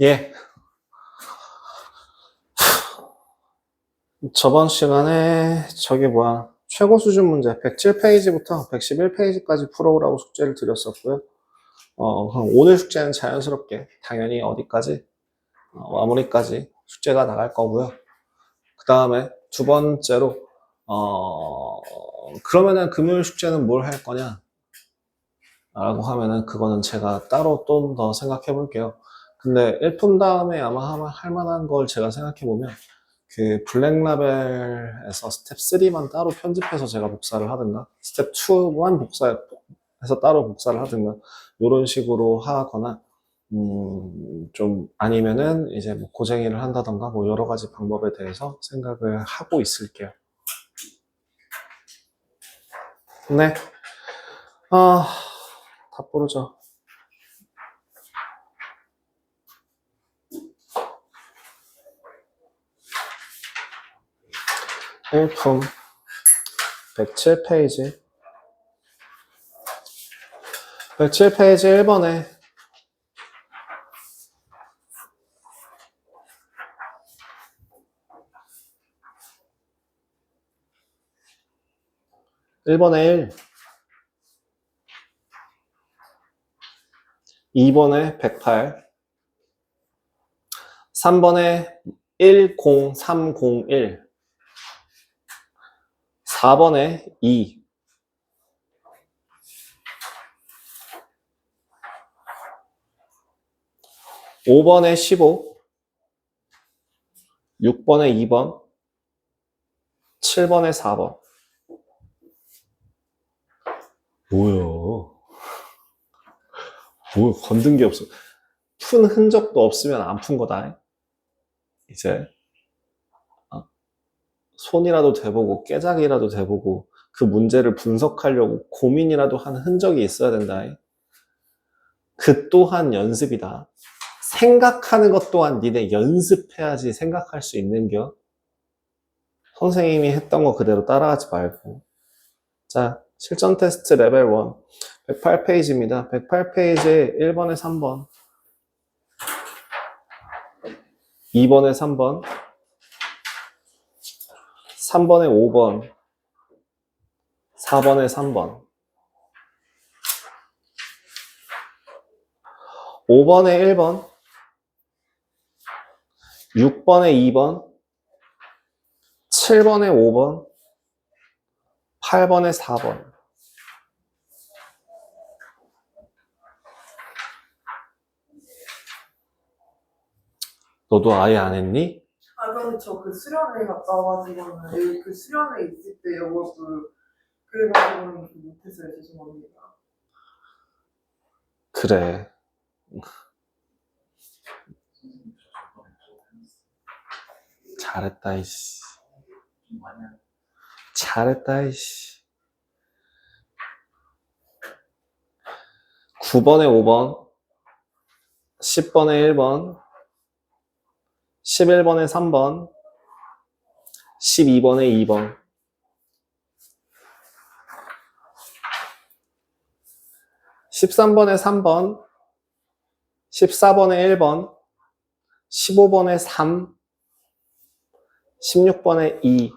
예. 저번 시간에 최고 수준 문제 107페이지부터 111페이지까지 풀어오라고 숙제를 드렸었고요. 오늘 숙제는 자연스럽게 당연히 어디까지? 마무리까지 숙제가 나갈 거고요. 그 다음에 두 번째로 그러면은 금요일 숙제는 뭘 할 거냐? 라고 하면은 그거는 제가 따로 좀 더 생각해 볼게요. 근데 1품 다음에 아마 할 만한 걸 제가 생각해 보면 그 블랙라벨에서 스텝 3만 따로 편집해서 제가 복사를 하든가 스텝 2만 복사해서 따로 복사를 하든가 이런 식으로 하거나 좀 아니면은 이제 뭐 고쟁이를 한다던가 뭐 여러 가지 방법에 대해서 생각을 하고 있을게요. 네. 다 부르죠. 일품 107페이지 107페이지 1번에 1, 2번에 108, 3번에 10301, 4번에 2, 5번에 15, 6번에 2번, 7번에 4번. 뭐야? 뭐 건든 게 없어. 푼 흔적도 없으면 안 푼 거다. 이제 손이라도 대보고 깨작이라도 대보고 그 문제를 분석하려고 고민이라도 한 흔적이 있어야 된다. 그 또한 연습이다. 생각하는 것 또한 니네 연습해야지 생각할 수 있는겨. 선생님이 했던 거 그대로 따라하지 말고. 자, 실전 테스트 레벨 1 108페이지입니다. 108페이지에 1번에 3번, 2번에 3번, 3번에 5번, 4번에 3번, 5번에 1번, 6번에 2번, 7번에 5번, 8번에 4번. 너도 아예 안 했니? 근데 저 그 수련회 갔다 와가지고는 여기 그 수련회 있을 때 이거 그래가지고는 못했어요. 죄송합니다. 그래. 잘했다, 이씨. 잘했다, 이씨. 9번에 5번, 10번에 1번, 11번에 3번, 12번에 2번, 13번에 3번, 14번에 1번, 15번에 3, 16번에 2,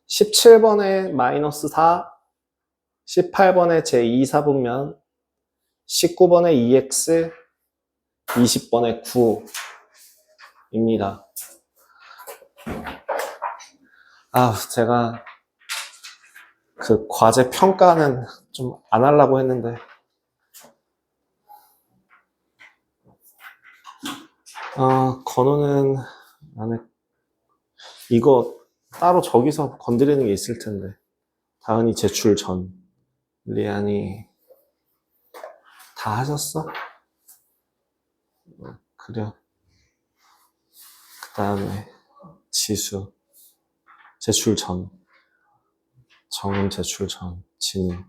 17번에 마이너스 4, 18번에 제2사분면, 19번에 2x, 20번에 9입니다. 제가 그 과제 평가는 좀 안 하려고 했는데 건우는 안에 이거 따로 저기서 건드리는 게 있을 텐데 다은이 제출 전 리안이 다 하셨어? 그래. 그 다음에 지수 제출 전, 정은 제출 전, 진우,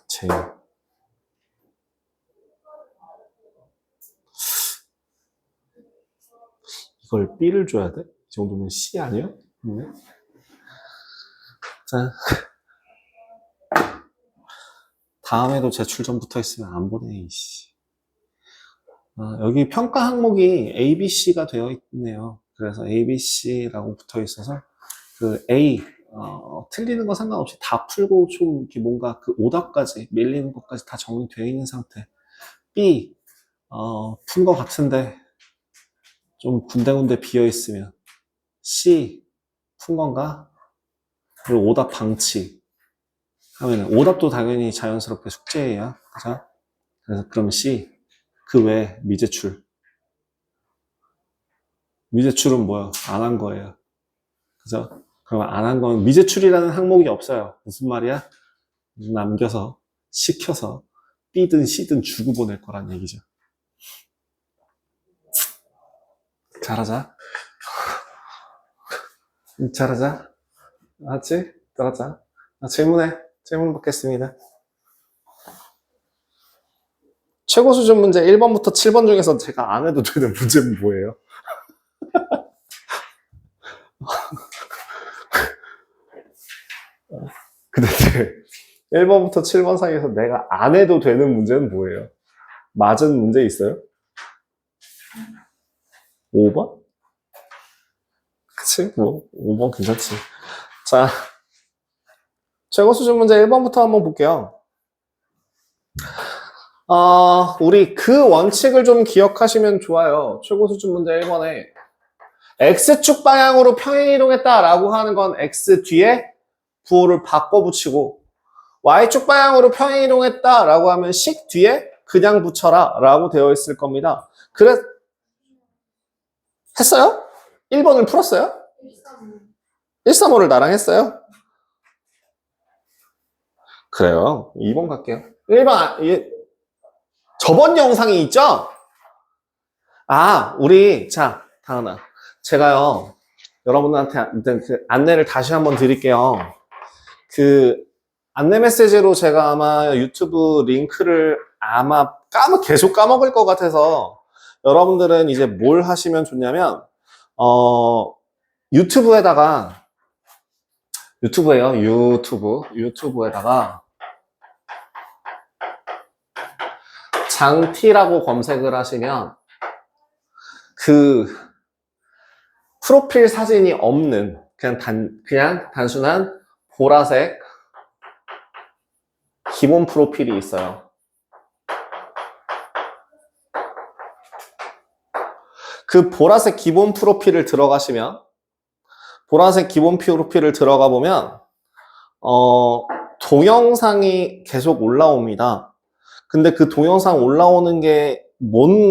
재유. 이걸 B를 줘야 돼? 이 정도면 C 아니야? 네. 자, 다음에도 제출전 붙어 있으면 안 보내, 이씨. 여기 평가 항목이 A, B, C가 되어 있네요. 그래서 A, B, C라고 붙어 있어서 그 A, 틀리는 거 상관없이 다 풀고 좀 이렇게 뭔가 그 오답까지 밀리는 것까지 다 정리되어 있는 상태. B, 푼 거 같은데 좀 군데군데 비어 있으면. C, 푼 건가? 그리고 오답 방치 하면은 오답도 당연히 자연스럽게 숙제예요. 그죠? 그래서 그럼 C, 그 외에 미제출. 미제출은 뭐야? 안 한 거예요. 그죠? 그럼 안 한 건 미제출이라는 항목이 없어요. 무슨 말이야? 남겨서 시켜서 B든 C든 주고 보낼 거란 얘기죠. 잘하자. 잘하자. 알았지? 잘하자. 질문해. 질문 받겠습니다. 최고 수준 문제 1번부터 7번 중에서 제가 안 해도 되는 문제는 뭐예요? 근데 1번부터 7번 사이에서 내가 안 해도 되는 문제는 뭐예요? 맞은 문제 있어요? 5번? 그치? 뭐 5번 괜찮지. 자, 최고 수준 문제 1번부터 한번 볼게요. 우리 그 원칙을 좀 기억하시면 좋아요. 최고 수준 문제 1번에 X축 방향으로 평행 이동했다라고 하는 건 X 뒤에 부호를 바꿔 붙이고 Y축 방향으로 평행 이동했다라고 하면 식 뒤에 그냥 붙여라 라고 되어 있을 겁니다. 그래 했어요? 1번을 풀었어요? 135를 나랑 했어요? 그래요. 2번 갈게요. 1번 저번 영상이 있죠? 우리 자 다은아 제가요 여러분한테 일단 그 안내를 다시 한번 드릴게요. 그 안내 메시지로 제가 아마 유튜브 링크를 아마 계속 까먹을 것 같아서 여러분들은 이제 뭘 하시면 좋냐면 유튜브에다가 유튜브에다가 장티라고 검색을 하시면 그 프로필 사진이 없는 그냥 단순한 보라색 기본 프로필이 있어요. 그 보라색 기본 프로필을 들어가시면 보라색 기본 프로필을 들어가 보면 동영상이 계속 올라옵니다. 근데 그 동영상 올라오는 게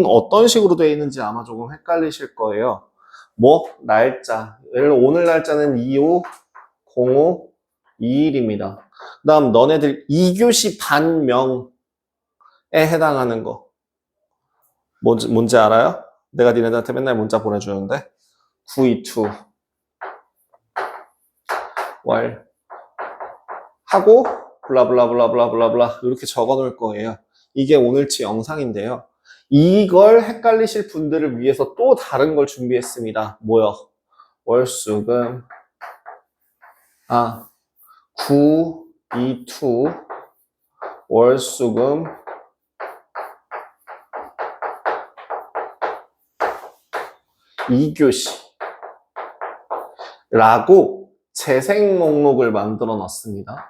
어떤 식으로 되어 있는지 아마 조금 헷갈리실 거예요. 날짜. 예를 들어 오늘 날짜는 25/05/21입니다. 그 다음 너네들 2교시 반명에 해당하는 거. 뭔지 알아요? 내가 니네들한테 맨날 문자 보내주는데 922 월 하고 블라블라블라블라블라 이렇게 적어 놓을 거예요. 이게 오늘치 영상인데요. 이걸 헷갈리실 분들을 위해서 또 다른 걸 준비했습니다. 뭐요? 월수금 922 월수금 2교시 라고 재생 목록을 만들어 놨습니다.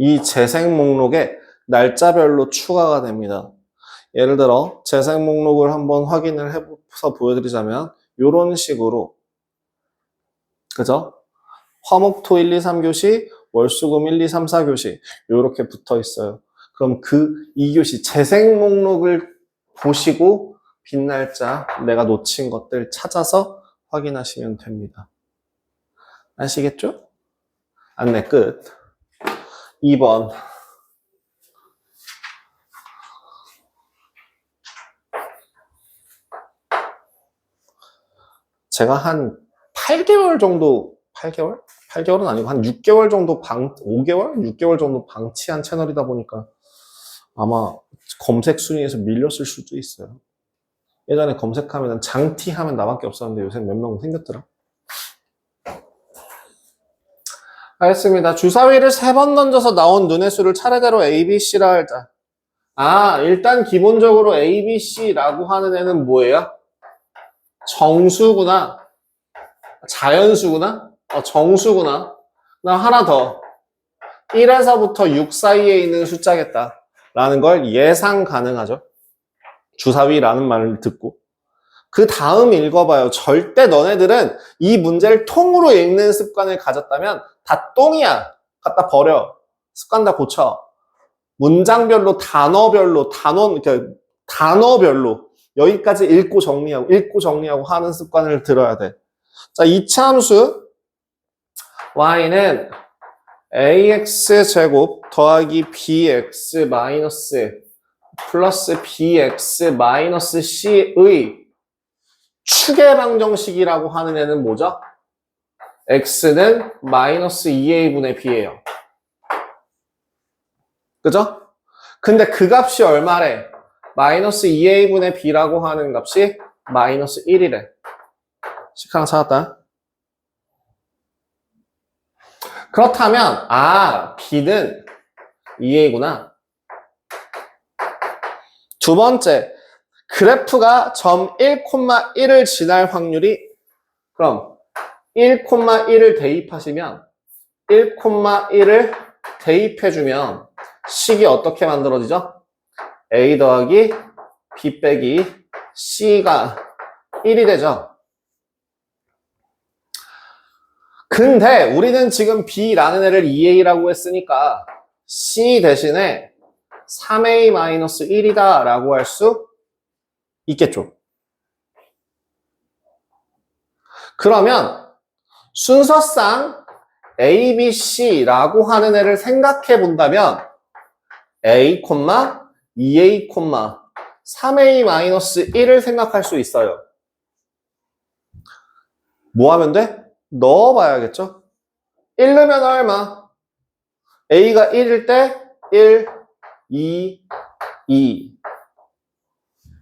이 재생 목록에 날짜별로 추가가 됩니다. 예를 들어 재생 목록을 한번 확인을 해서 보여드리자면 이런 식으로 그죠? 화목토 1, 2, 3교시, 월수금 1, 2, 3, 4교시 이렇게 붙어 있어요. 그럼 그 2교시 재생 목록을 보시고 빈 날짜 내가 놓친 것들 찾아서 확인하시면 됩니다. 아시겠죠? 안내 끝. 2번 제가 한 8개월 정도 8개월? 8개월은 아니고 한 6개월 정도 5개월? 6개월 정도 방치한 채널이다 보니까 아마 검색 순위에서 밀렸을 수도 있어요. 예전에 검색하면 장티 하면 나밖에 없었는데 요새 몇 명 생겼더라. 알겠습니다. 주사위를 3번 던져서 나온 눈의 수를 차례대로 A, B, C라 하자. 아, 일단 기본적으로 A, B, C라고 하는 애는 뭐예요? 정수구나. 자연수구나? 정수구나. 그다음 하나 더. 1에서부터 6 사이에 있는 숫자겠다. 라는 걸 예상 가능하죠. 주사위라는 말을 듣고. 그 다음 읽어봐요. 절대 너네들은 이 문제를 통으로 읽는 습관을 가졌다면 다 똥이야. 갖다 버려. 습관 다 고쳐. 문장별로, 단어별로, 단어별로 여기까지 읽고 정리하고 하는 습관을 들어야 돼. 자, 이차 함수 y는 ax제곱 더하기 bx 마이너스 플러스 bx 마이너스 c의 추계 방정식이라고 하는 애는 뭐죠? x는 마이너스 2a분의 b예요. 그죠? 근데 그 값이 얼마래? 마이너스 2a분의 b라고 하는 값이 마이너스 1이래. 식 하나 찾았다. 그렇다면 b는 2a구나. 두 번째, 그래프가 점 1,1을 지날 확률이 그럼 1,1을 대입하시면 1,1을 대입해주면 식이 어떻게 만들어지죠? A 더하기 B 빼기 C가 1이 되죠. 근데 우리는 지금 B라는 애를 2A라고 했으니까 C 대신에 3A-1이다 라고 할 수 있겠죠. 그러면 순서상 A, B, C라고 하는 애를 생각해 본다면 A, 2A, 3A-1을 생각할 수 있어요. 뭐 하면 돼? 넣어봐야겠죠? 1 넣으면 얼마? A가 1일 때 1, 2, 2.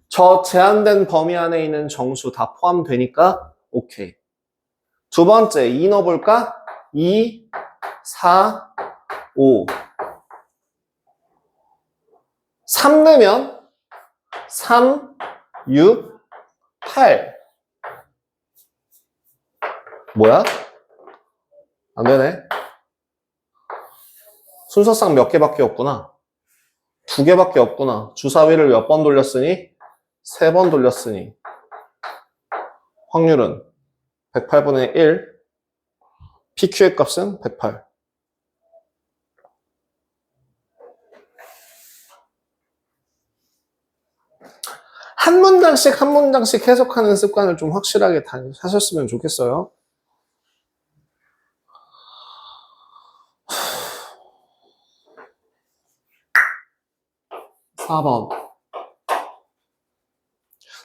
저 제한된 범위 안에 있는 정수 다 포함되니까 오케이. 두 번째 2 넣어볼까? 2, 4, 5. 3 넣으면 3, 6, 8. 뭐야? 안 되네. 순서상 몇 개밖에 없구나. 2개밖에 없구나. 주사위를 몇 번 돌렸으니? 3번 돌렸으니. 확률은 108분의 1. PQ의 값은 108. 한 문장씩 해석하는 습관을 좀 확실하게 하셨으면 좋겠어요. 4번.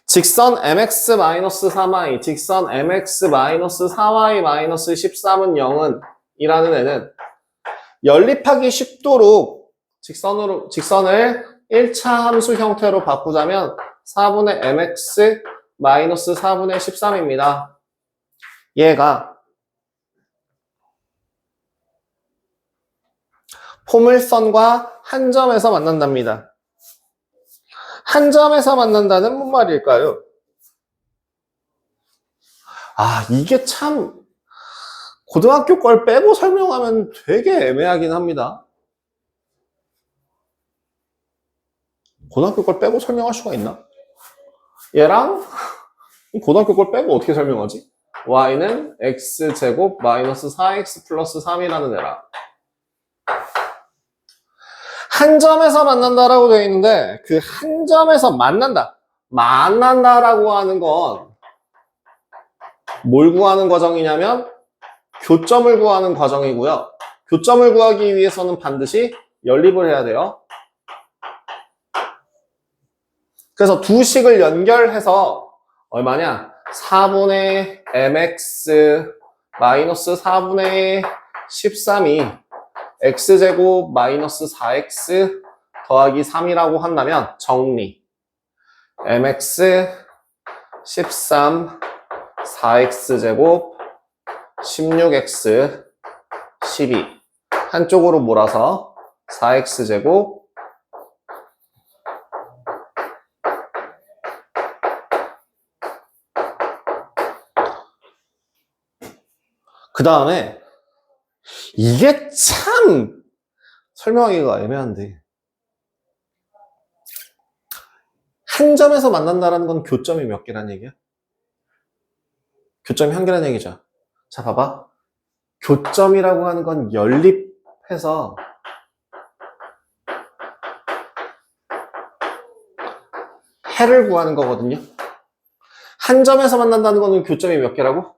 직선 mx-3y, 직선 mx-4y-13은 0은 이라는 애는 연립하기 쉽도록 직선을 1차 함수 형태로 바꾸자면 4분의 mx-4분의 13입니다. 얘가 포물선과 한 점에서 만난답니다. 한 점에서 만난다는 뭔 말일까요? 이게 참 고등학교 걸 빼고 설명하면 되게 애매하긴 합니다. 고등학교 걸 빼고 설명할 수가 있나? 얘랑 고등학교 걸 빼고 어떻게 설명하지? y는 x제곱 마이너스 4x 플러스 3이라는 애라. 한 점에서 만난다라고 되어 있는데 그 한 점에서 만난다라고 하는 건 뭘 구하는 과정이냐면 교점을 구하는 과정이고요. 교점을 구하기 위해서는 반드시 연립을 해야 돼요. 그래서 두 식을 연결해서 얼마냐? 4분의 mx 마이너스 4분의 13이 x제곱 마이너스 4x 더하기 3이라고 한다면 정리. mx 13 4x제곱 16x 42 한쪽으로 몰아서 4x제곱 그 다음에 이게 참 설명하기가 애매한데 한 점에서 만난다라는 건 교점이 몇 개란 얘기야? 교점이 한 개란 얘기죠. 자, 봐봐. 교점이라고 하는 건 연립해서 해를 구하는 거거든요. 한 점에서 만난다는 거는 교점이 몇 개라고?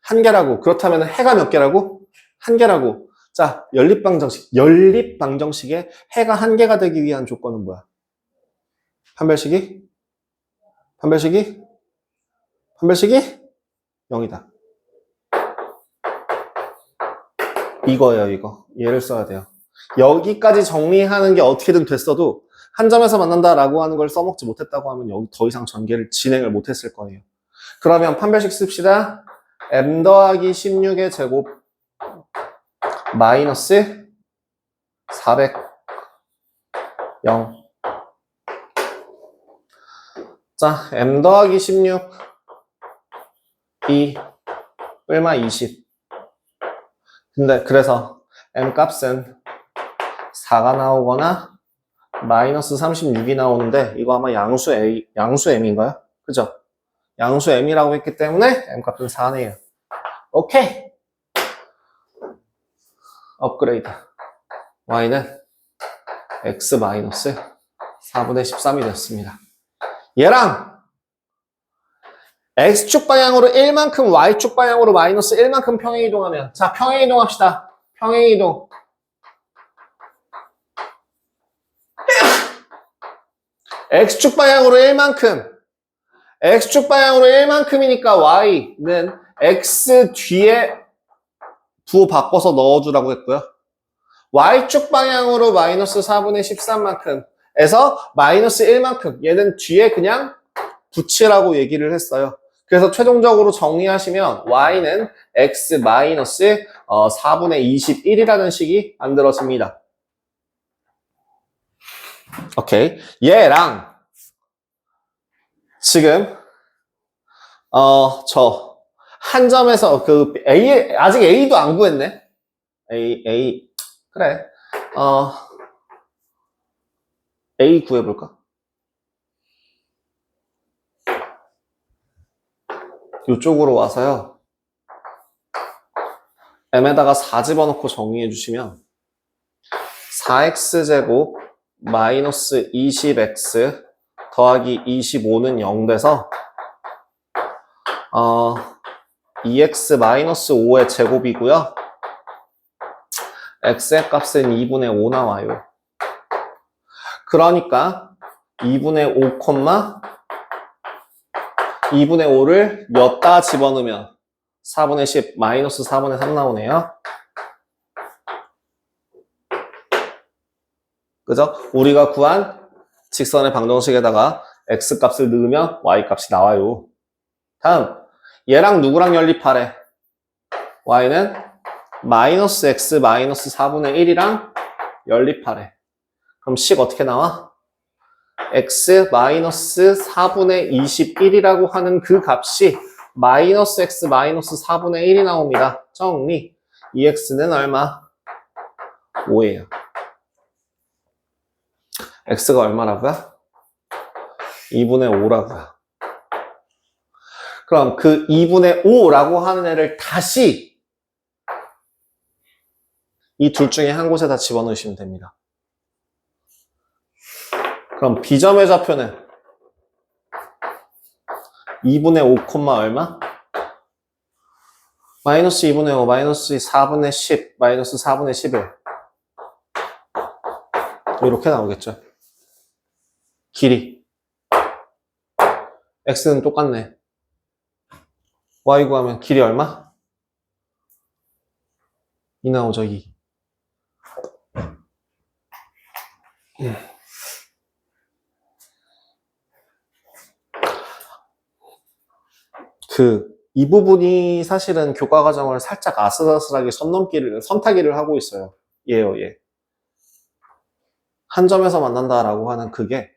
한 개라고. 그렇다면 해가 몇 개라고? 한 개라고. 자, 연립방정식. 연립방정식에 해가 한 개가 되기 위한 조건은 뭐야? 판별식이? 판별식이? 판별식이? 0이다. 이거예요, 이거. 얘를 써야 돼요. 여기까지 정리하는 게 어떻게든 됐어도 한 점에서 만난다라고 하는 걸 써먹지 못했다고 하면 여기 더 이상 전개를 진행을 못했을 거예요. 그러면 판별식 씁시다. m 더하기 16의 제곱 마이너스 400 0. 자, m 더하기 16 2 얼마 20. 근데 그래서 m 값은 4가 나오거나 마이너스 36이 나오는데 이거 아마 양수 m인가요? 그죠? 양수 m이라고 했기 때문에 m 값은 4네요. 오케이. 업그레이드. y는 x 마이너스 4분의 13이 됐습니다. 얘랑 x축 방향으로 1만큼 y축 방향으로 마이너스 1만큼 평행이동하면 자, 평행이동합시다. 평행이동. x축 방향으로 1만큼 x축 방향으로 1만큼이니까 y는 x 뒤에 부호 바꿔서 넣어주라고 했고요. y축 방향으로 마이너스 4분의 13만큼 에서 마이너스 1만큼 얘는 뒤에 그냥 붙이라고 얘기를 했어요. 그래서 최종적으로 정리하시면 y는 x 마이너스 4분의 21이라는 식이 만들어집니다. 오케이. 얘랑 지금 저 한 점에서 그 A 아직 A도 안 구했네. A 그래. A 구해볼까? 이쪽으로 와서요. m에다가 4 집어넣고 정리해 주시면 4x제곱 마이너스 20x 더하기 25는 0 돼서 2x 마이너스 5의 제곱이고요. x의 값은 2분의 5 나와요. 그러니까 2분의 5, 2분의 5를 엿다 집어넣으면 4분의 10 마이너스 4분의 3 나오네요. 그죠? 우리가 구한 직선의 방정식에다가 x 값을 넣으면 y 값이 나와요. 다음 얘랑 누구랑 연립하래? y는 마이너스 x 마이너스 4분의 1이랑 연립하래. 그럼 식 어떻게 나와? x 마이너스 4분의 21이라고 하는 그 값이 마이너스 x 마이너스 4분의 1이 나옵니다. 정리. 2x는 얼마? 5예요. x가 얼마라고요? 2분의 5라고요. 그럼 그 2분의 5라고 하는 애를 다시 이 둘 중에 한 곳에다 집어넣으시면 됩니다. 그럼 B점의 좌표는 2분의 5, 얼마? 마이너스 2분의 5, 마이너스 4분의 10, 마이너스 4분의 11. 이렇게 나오겠죠. 길이. x는 똑같네. y 구하면 길이 얼마? 2 나오죠, 2. 이 부분이 사실은 교과 과정을 살짝 아슬아슬하게 선타기를 하고 있어요. 얘요, 얘. 한 점에서 만난다라고 하는 그게,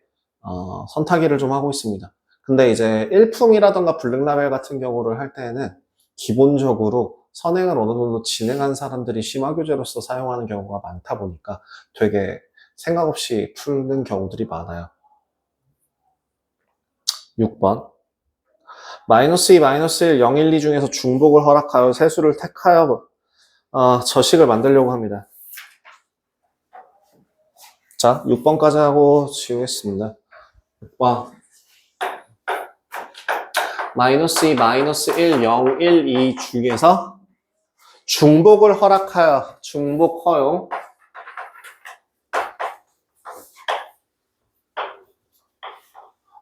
선타기를 좀 하고 있습니다. 근데 이제 일품이라던가 블랙라벨 같은 경우를 할 때에는 기본적으로 선행을 어느 정도 진행한 사람들이 심화교재로서 사용하는 경우가 많다 보니까 되게 생각 없이 푸는 경우들이 많아요. 6번. -2, -1, 0, 1, 2 중에서 중복을 허락하여 세수를 택하여 저식을 만들려고 합니다. 자, 6번까지 하고 지우겠습니다. 6번. -2, -1, 0, 1, 2 중에서 중복을 허락하여, 중복 허용.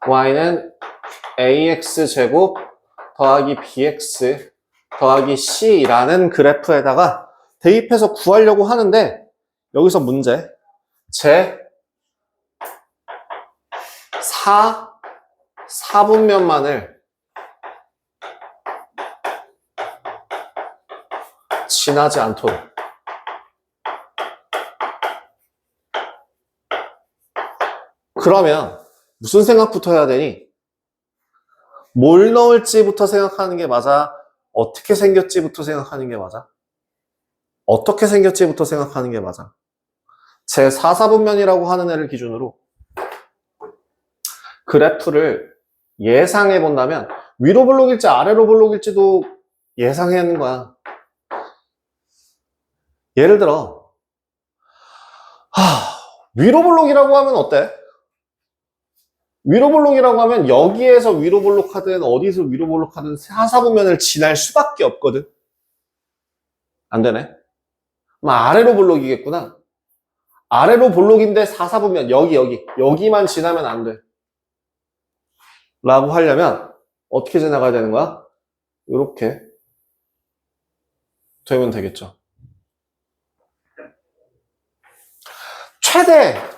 y는 ax제곱 더하기 bx 더하기 c라는 그래프에다가 대입해서 구하려고 하는데 여기서 문제 제 4분면만을 지나지 않도록 그러면 무슨 생각부터 해야 되니? 뭘 넣을지부터 생각하는 게 맞아? 어떻게 생겼지부터 생각하는 게 맞아? 어떻게 생겼지부터 생각하는 게 맞아? 제 4사분면이라고 하는 애를 기준으로 그래프를 예상해 본다면 위로 볼록일지 아래로 볼록일지도 예상하는 거야. 예를 들어 위로 볼록이라고 하면 어때? 위로 볼록이라고 하면 여기에서 위로 볼록하든 어디서 위로 볼록하든 4사분면을 지날 수밖에 없거든. 안 되네. 그럼 아래로 볼록이겠구나. 아래로 볼록인데 4사분면 여기만 지나면 안 돼. 라고 하려면 어떻게 지나가야 되는 거야? 이렇게 되면 되겠죠.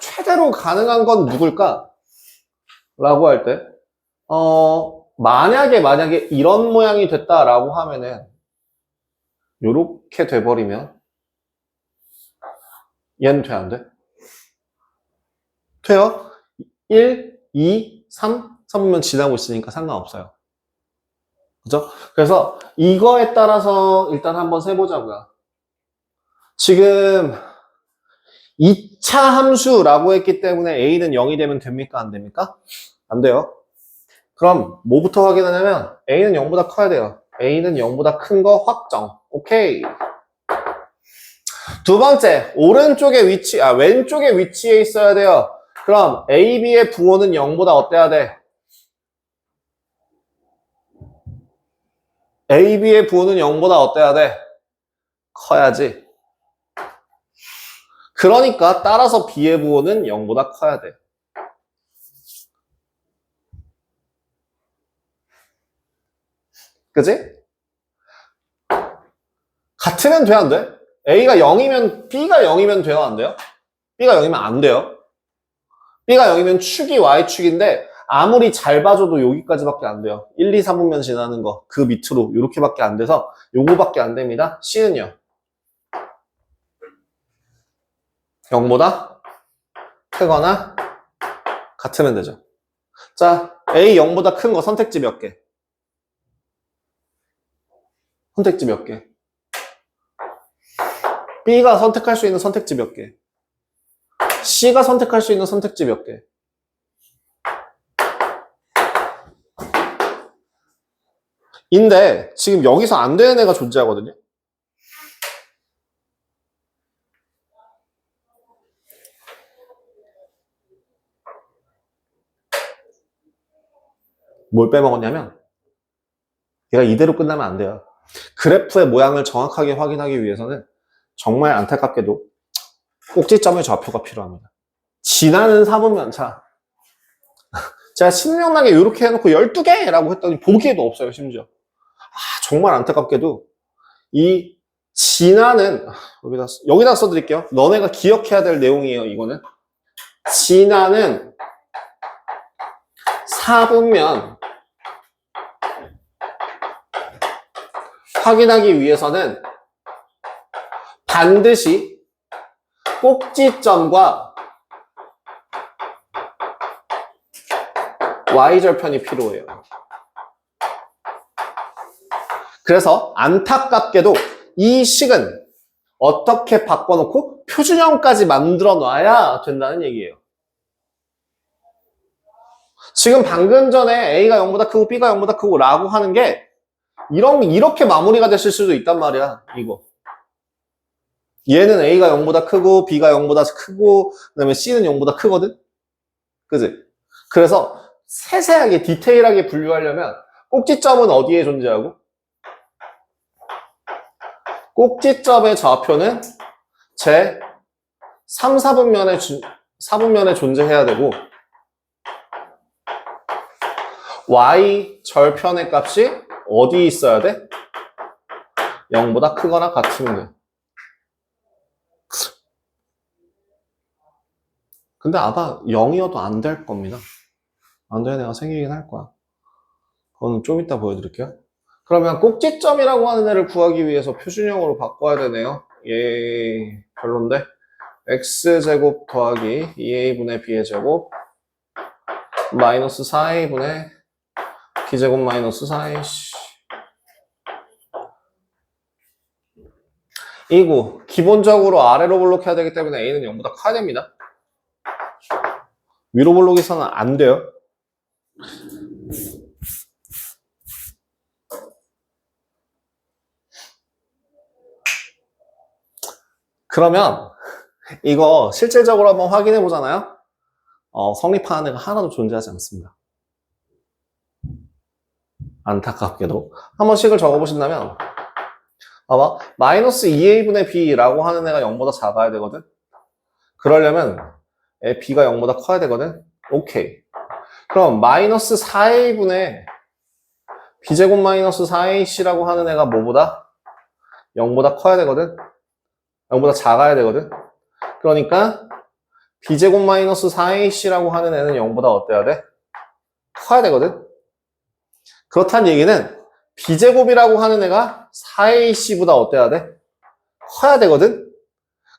최대로 가능한 건 누굴까? 라고 할 때, 만약에 이런 모양이 됐다라고 하면은, 요렇게 돼버리면, 얘는 돼, 안 돼? 돼요? 1, 2, 3분면 지나고 있으니까 상관없어요. 그죠? 그래서 이거에 따라서 일단 한번 세보자고요. 지금 2차 함수라고 했기 때문에 a는 0이 되면 됩니까? 안 됩니까? 안 돼요. 그럼 뭐부터 확인하냐면 a는 0보다 커야 돼요. a는 0보다 큰 거 확정. 오케이. 두 번째, 왼쪽에 위치해 있어야 돼요. 그럼 a, b의 부호는 0보다 어때야 돼? a, b의 부호는 0보다 어때야 돼? 커야지. 그러니까 따라서 b의 부호는 0보다 커야 돼. 그지? 같으면 돼, 안 돼? A가 0이면, B가 0이면 돼요, 안 돼요? B가 0이면 안 돼요. B가 0이면 축이 Y축인데, 아무리 잘 봐줘도 여기까지밖에 안 돼요. 1, 2, 3분면 지나는 거, 그 밑으로, 요렇게밖에 안 돼서, 요거밖에 안 됩니다. C는요? 0보다 크거나 같으면 되죠. 자, A 0보다 큰 거 선택지 몇 개? 선택지 몇 개? B가 선택할 수 있는 선택지 몇 개? C가 선택할 수 있는 선택지 몇 개? 인데 지금 여기서 안 되는 애가 존재하거든요. 뭘 빼먹었냐면 얘가 이대로 끝나면 안 돼요. 그래프의 모양을 정확하게 확인하기 위해서는 정말 안타깝게도 꼭지점의 좌표가 필요합니다. 지나는 4분면 자 제가 신명나게 이렇게 해놓고 12개라고 했더니 보기에도 없어요. 심지어 정말 안타깝게도 이 지나는 여기다 써드릴게요. 너네가 기억해야 될 내용이에요. 이거는 지나는 4분면 확인하기 위해서는 반드시 꼭지점과 y절편이 필요해요. 그래서 안타깝게도 이 식은 어떻게 바꿔놓고 표준형까지 만들어 놔야 된다는 얘기예요. 지금 방금 전에 A가 0보다 크고 B가 0보다 크고 라고 하는 게 이렇게 마무리가 됐을 수도 있단 말이야. 이거. 얘는 A가 0보다 크고 B가 0보다 크고 그다음에 C는 0보다 크거든? 그지? 그래서 세세하게 디테일하게 분류하려면 꼭지점은 어디에 존재하고? 꼭지점의 좌표는 제 3, 4분면에 존재해야 되고 y 절편의 값이 어디 있어야 돼? 0보다 크거나 같으면 돼. 근데 아마 0이어도 안 될 겁니다. 안 되는 애가 생기긴 할 거야. 그건 좀 이따 보여드릴게요. 그러면 꼭지점이라고 하는 애를 구하기 위해서 표준형으로 바꿔야 되네요. 예, 별론데. x제곱 더하기 2a분의 b의 제곱 마이너스 4a분의 b제곱 마이너스 4ac. 이거 기본적으로 아래로 볼록해야 되기 때문에 a는 0보다 커야 됩니다. 위로 볼록해서는 안 돼요. 그러면 이거 실질적으로 한번 확인해 보잖아요. 성립하는 애가 하나도 존재하지 않습니다. 안타깝게도. 한번 식을 적어보신다면 봐봐. 마이너스 2a분의 b라고 하는 애가 0보다 작아야 되거든. 그러려면 b가 0보다 커야 되거든. 오케이. 그럼 마이너스 4a분의 b제곱 마이너스 4ac라고 하는 애가 뭐보다? 0보다 커야 되거든. 0보다 작아야 되거든. 그러니까 b제곱 마이너스 4ac라고 하는 애는 0보다 어때야 돼? 커야 되거든. 그렇다는 얘기는 b제곱이라고 하는 애가 4ac보다 어때야 돼? 커야 되거든.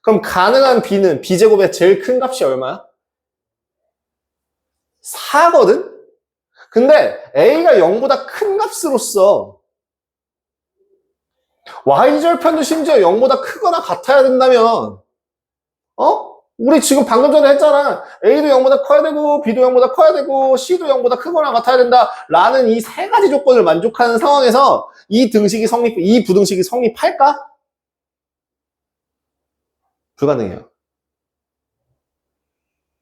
그럼 가능한 b는 b제곱의 제일 큰 값이 얼마야? 4거든? 근데 a가 0보다 큰 값으로서 y절편도 심지어 0보다 크거나 같아야 된다면 우리 지금 방금 전에 했잖아. A도 0보다 커야 되고 B도 0보다 커야 되고 C도 0보다 크거나 같아야 된다 라는 이 세 가지 조건을 만족하는 상황에서 이 부등식이 성립할까? 불가능해요.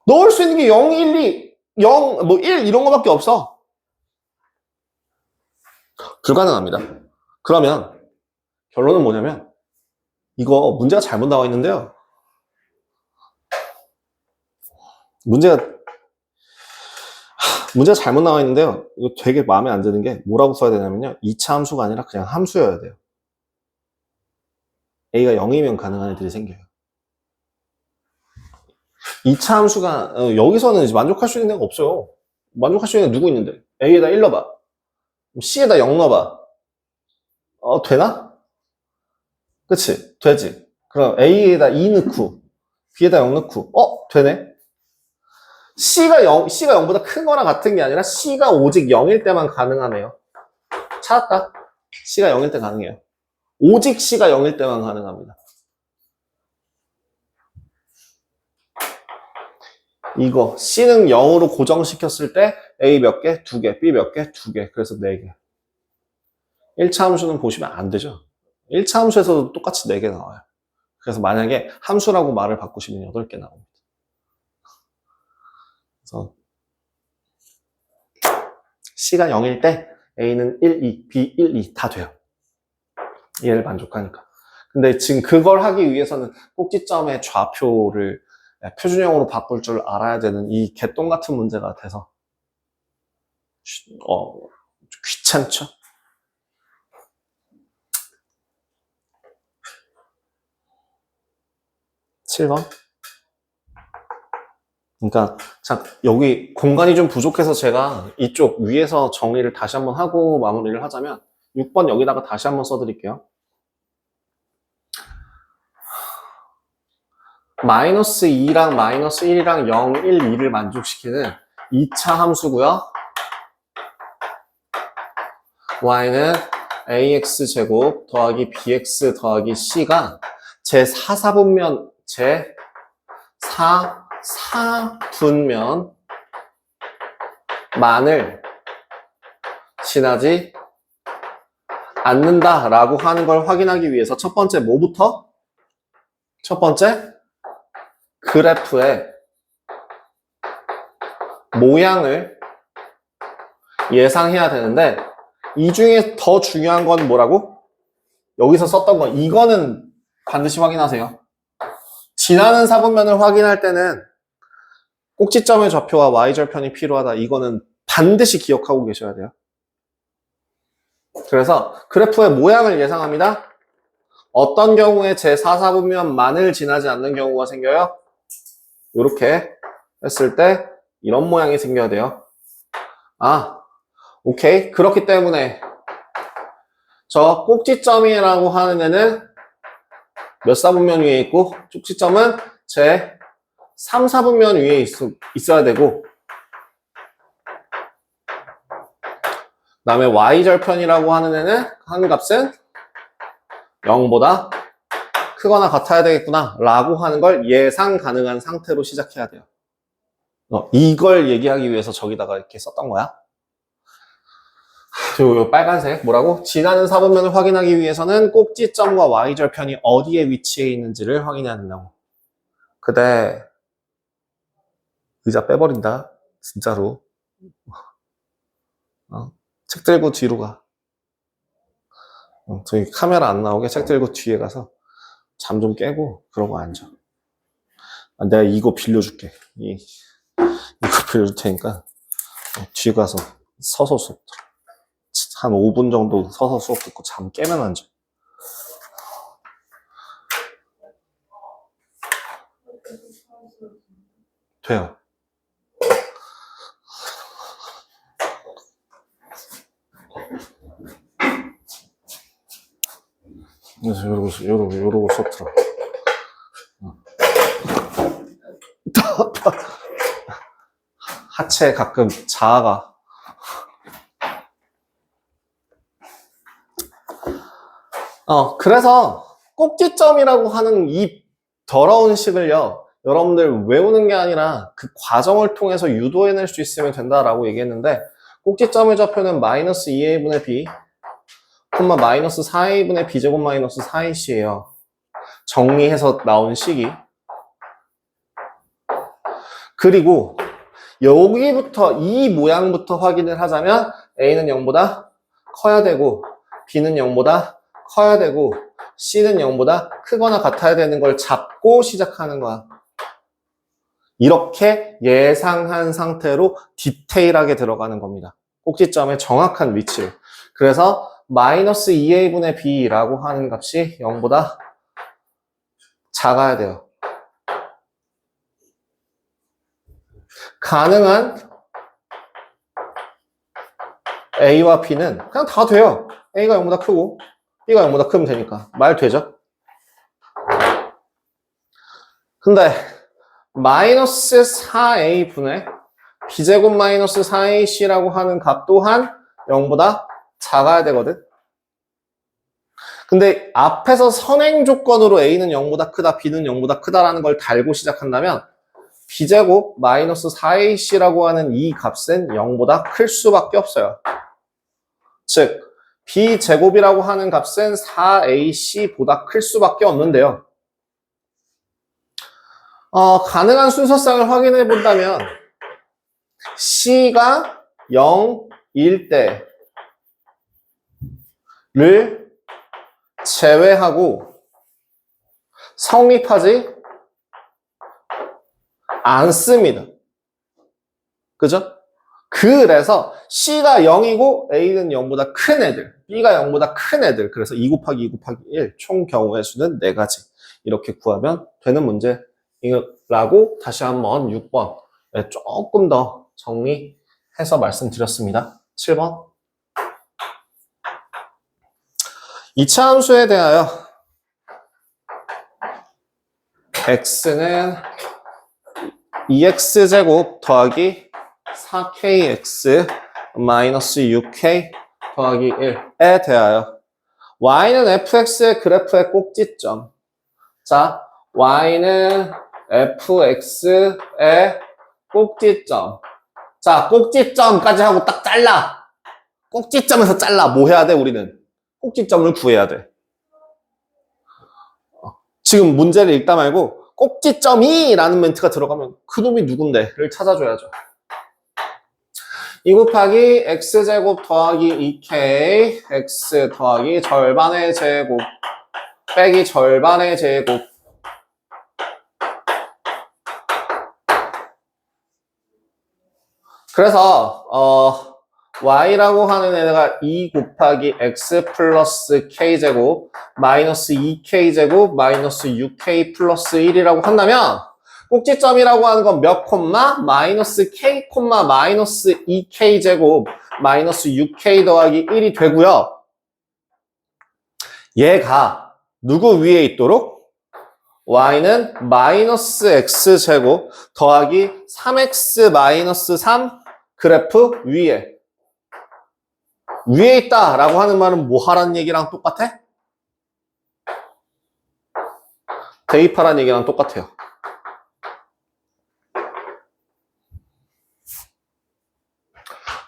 넣을 수 있는 게 0, 1, 2, 0, 1 이런 거밖에 없어. 불가능합니다. 그러면 결론은 뭐냐면 이거 문제가 잘못 나와 있는데요. 문제가 잘못 나와 있는데요. 이거 되게 마음에 안 드는 게 뭐라고 써야 되냐면요. 2차 함수가 아니라 그냥 함수여야 돼요. A가 0이면 가능한 애들이 생겨요. 2차 함수가 여기서는 이제 만족할 수 있는 애가 없어요. 만족할 수 있는 애 누구 있는데? A에다 1 넣어봐. C에다 0 넣어봐. 되나? 그치? 되지. 그럼 A에다 2 넣고 B에다 0 넣고 되네? C가 0보다 큰 거나 같은 게 아니라 C가 오직 0일 때만 가능하네요. 찾았다. C가 0일 때 가능해요. 오직 C가 0일 때만 가능합니다. 이거 C는 0으로 고정시켰을 때 A 몇 개? 2개. B 몇 개? 2개. 그래서 4개. 1차 함수는 보시면 안 되죠. 1차 함수에서도 똑같이 4개 나와요. 그래서 만약에 함수라고 말을 바꾸시면 8개 나옵니다. 그래서 C가 0일 때 A는 1, 2, B 1, 2 다 돼요. 얘를 만족하니까. 근데 지금 그걸 하기 위해서는 꼭지점의 좌표를 표준형으로 바꿀 줄 알아야 되는 이 개똥 같은 문제가 돼서 귀찮죠? (7번) 그러니까 여기 공간이 좀 부족해서 제가 이쪽 위에서 정리를 다시 한번 하고 마무리를 하자면 6번 여기다가 다시 한번 써드릴게요. 마이너스 2랑 마이너스 1이랑 0, 1, 2를 만족시키는 2차 함수고요. y는 ax제곱 더하기 bx 더하기 c가 제 4사분면, 제 4사분면 만을 지나지 않는다라고 하는 걸 확인하기 위해서 첫 번째 뭐부터? 첫 번째 그래프의 모양을 예상해야 되는데 이 중에 더 중요한 건 뭐라고? 여기서 썼던 거 이거는 반드시 확인하세요. 지나는 사분면을 확인할 때는 꼭지점의 좌표와 y절편이 필요하다. 이거는 반드시 기억하고 계셔야 돼요. 그래서 그래프의 모양을 예상합니다. 어떤 경우에 제 4사분면만을 지나지 않는 경우가 생겨요? 이렇게 했을 때 이런 모양이 생겨야 돼요. 아, 오케이. 그렇기 때문에 저 꼭지점이라고 하는 애는 몇 사분면 위에 있고 꼭지점은 제 3사분면 위에 있어야 되고 그 다음에 y절편이라고 하는 애는 한 값은 0보다 크거나 같아야 되겠구나 라고 하는 걸 예상 가능한 상태로 시작해야 돼요. 이걸 얘기하기 위해서 저기다가 이렇게 썼던 거야. 요 빨간색 뭐라고? 지나는 사분면을 확인하기 위해서는 꼭지점과 y절편이 어디에 위치해 있는지를 확인해야 된다고. 그대 의자 빼버린다. 진짜로. 책 들고 뒤로 가. 저기 카메라 안 나오게 책 들고 뒤에 가서 잠 좀 깨고 그러고 앉아. 내가 이거 빌려줄게. 이거 빌려줄 테니까 뒤에 가서 서서 수업 들어. 한 5분 정도 서서 수업 듣고 잠 깨면 앉아. 돼요. 그래서 요러고 수업 들어. 하체 가끔 자아가. 그래서 꼭지점이라고 하는 이 더러운 식을요, 여러분들 외우는 게 아니라 그 과정을 통해서 유도해낼 수 있으면 된다라고 얘기했는데, 꼭지점의 좌표는 마이너스 2a분의 b, 마이너스 4a분의 b제곱 마이너스 4ac예요. 정리해서 나온 식이. 그리고 여기부터 이 모양부터 확인을 하자면 a는 0보다 커야 되고 b는 0보다 커야 되고 c는 0보다 크거나 같아야 되는 걸 잡고 시작하는 거야. 이렇게 예상한 상태로 디테일하게 들어가는 겁니다. 꼭지점의 정확한 위치를. 그래서 마이너스 2a분의 b라고 하는 값이 0보다 작아야 돼요. 가능한 a와 b는 그냥 다 돼요. a가 0보다 크고 b가 0보다 크면 되니까. 말 되죠? 근데 마이너스 4a분의 b제곱 마이너스 4ac라고 하는 값 또한 0보다 작아야 되거든. 근데 앞에서 선행 조건으로 a는 0보다 크다, b는 0보다 크다라는 걸 달고 시작한다면 b제곱 마이너스 4ac라고 하는 이 값은 0보다 클 수밖에 없어요. 즉 b제곱이라고 하는 값은 4ac보다 클 수밖에 없는데요. 가능한 순서상을 확인해 본다면 c가 0일 때를 제외하고 성립하지 않습니다. 그죠? 그래서 C가 0이고 A는 0보다 큰 애들, B가 0보다 큰 애들, 그래서 2 곱하기 2 곱하기 1, 총 경우의 수는 4가지. 이렇게 구하면 되는 문제라고 다시 한번 6번 조금 더 정리해서 말씀드렸습니다. 7번. 이차 함수에 대하여 x는 2x제곱 더하기 4kx 마이너스 6k 더하기 1에 대하여 y는 fx의 그래프의 꼭지점. 자, y는 fx의 꼭지점. 자, 꼭지점까지 하고 딱 잘라. 꼭지점에서 잘라. 뭐 해야 돼, 우리는? 꼭지점을 구해야 돼. 지금 문제를 읽다 말고 꼭지점이 라는 멘트가 들어가면 그놈이 누군데를 찾아줘야죠. 2 곱하기 x제곱 더하기 2k x 더하기 절반의 제곱 빼기 절반의 제곱 그래서 y라고 하는 애가 2 곱하기 x 플러스 k제곱 마이너스 2k제곱 마이너스 6k 플러스 1이라고 한다면 꼭지점이라고 하는 건 몇 콤마? 마이너스 k 콤마 마이너스 2k제곱 마이너스 6k 더하기 1이 되고요. 얘가 누구 위에 있도록? y는 마이너스 x제곱 더하기 3x 마이너스 3 그래프 위에 있다라고 하는 말은 뭐 하라는 얘기랑 똑같아? 대입하라는 얘기랑 똑같아요.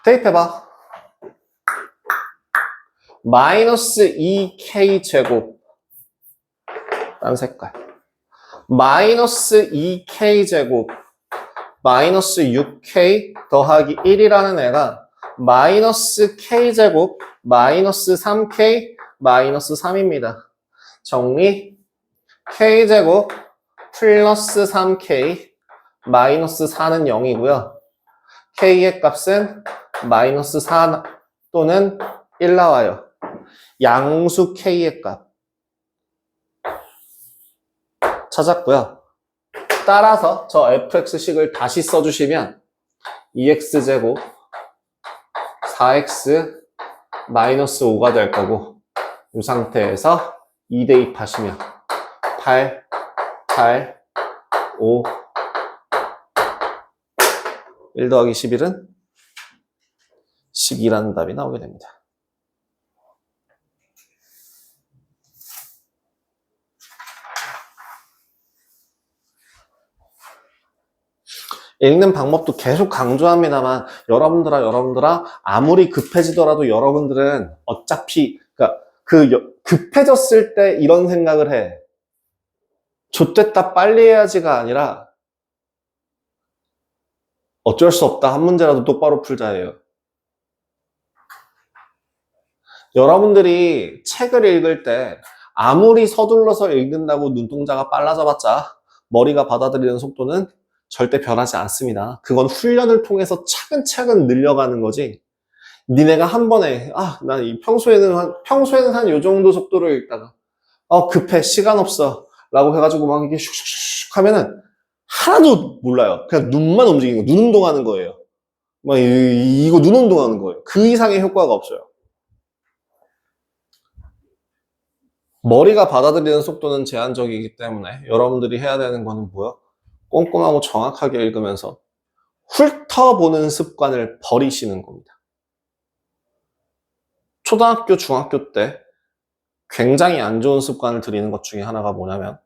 대입해봐. 마이너스 2k 제곱 딴 색깔 마이너스 2k 제곱 마이너스 6k 더하기 1이라는 애가 마이너스 k제곱 마이너스 3k 마이너스 3입니다. 정리 k제곱 플러스 3k 마이너스 4는 0이고요. k의 값은 마이너스 4 또는 1 나와요. 양수 k의 값 찾았고요. 따라서 저 fx식을 다시 써주시면 2x제곱 4x 마이너스 5가 될 거고 이 상태에서 2 대입하시면 8, 5 1 더하기 11은 12라는 답이 나오게 됩니다. 읽는 방법도 계속 강조합니다만 여러분들아 아무리 급해지더라도 여러분들은 어차피 그러니까 급해졌을 때 이런 생각을 해. 좆됐다 빨리 해야지가 아니라 어쩔 수 없다 한 문제라도 똑바로 풀자예요. 여러분들이 책을 읽을 때 아무리 서둘러서 읽는다고 눈동자가 빨라져봤자 머리가 받아들이는 속도는 절대 변하지 않습니다. 그건 훈련을 통해서 차근차근 늘려가는 거지. 니네가 한 번에 나 평소에는 한 요 정도 속도로 읽다가 급해 시간 없어 라고 해가지고 막 이게 슉슉슉 하면은 하나도 몰라요. 그냥 눈만 움직이는 거, 눈 운동하는 거예요. 막 이거 눈 운동하는 거예요. 그 이상의 효과가 없어요. 머리가 받아들이는 속도는 제한적이기 때문에 여러분들이 해야 되는 거는 뭐야? 꼼꼼하고 정확하게 읽으면서 훑어보는 습관을 버리시는 겁니다. 초등학교, 중학교 때 굉장히 안 좋은 습관을 들이는 것 중에 하나가 뭐냐면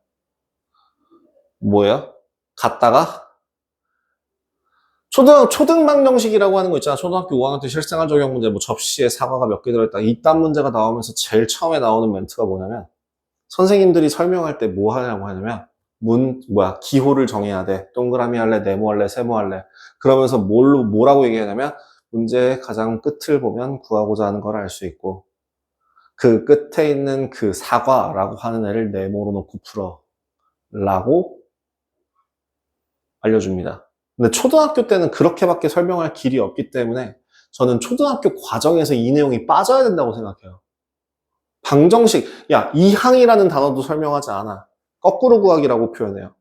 뭐예요? 갔다가 초등방정식이라고 하는 거 있잖아. 초등학교 5학년 때 실생활 적용 문제 뭐 접시에 사과가 몇 개 들어있다. 이딴 문제가 나오면서 제일 처음에 나오는 멘트가 뭐냐면 선생님들이 설명할 때 뭐 하냐고 하냐면 기호를 정해야 돼. 동그라미 할래, 네모 할래, 세모 할래. 그러면서 뭐라고 얘기하냐면 문제의 가장 끝을 보면 구하고자 하는 걸 알 수 있고 그 끝에 있는 그 사과라고 하는 애를 네모로 놓고 풀어 라고 알려줍니다. 근데 초등학교 때는 그렇게밖에 설명할 길이 없기 때문에 저는 초등학교 과정에서 이 내용이 빠져야 된다고 생각해요. 방정식, 이항이라는 단어도 설명하지 않아. 거꾸로 구하기라고 표현해요.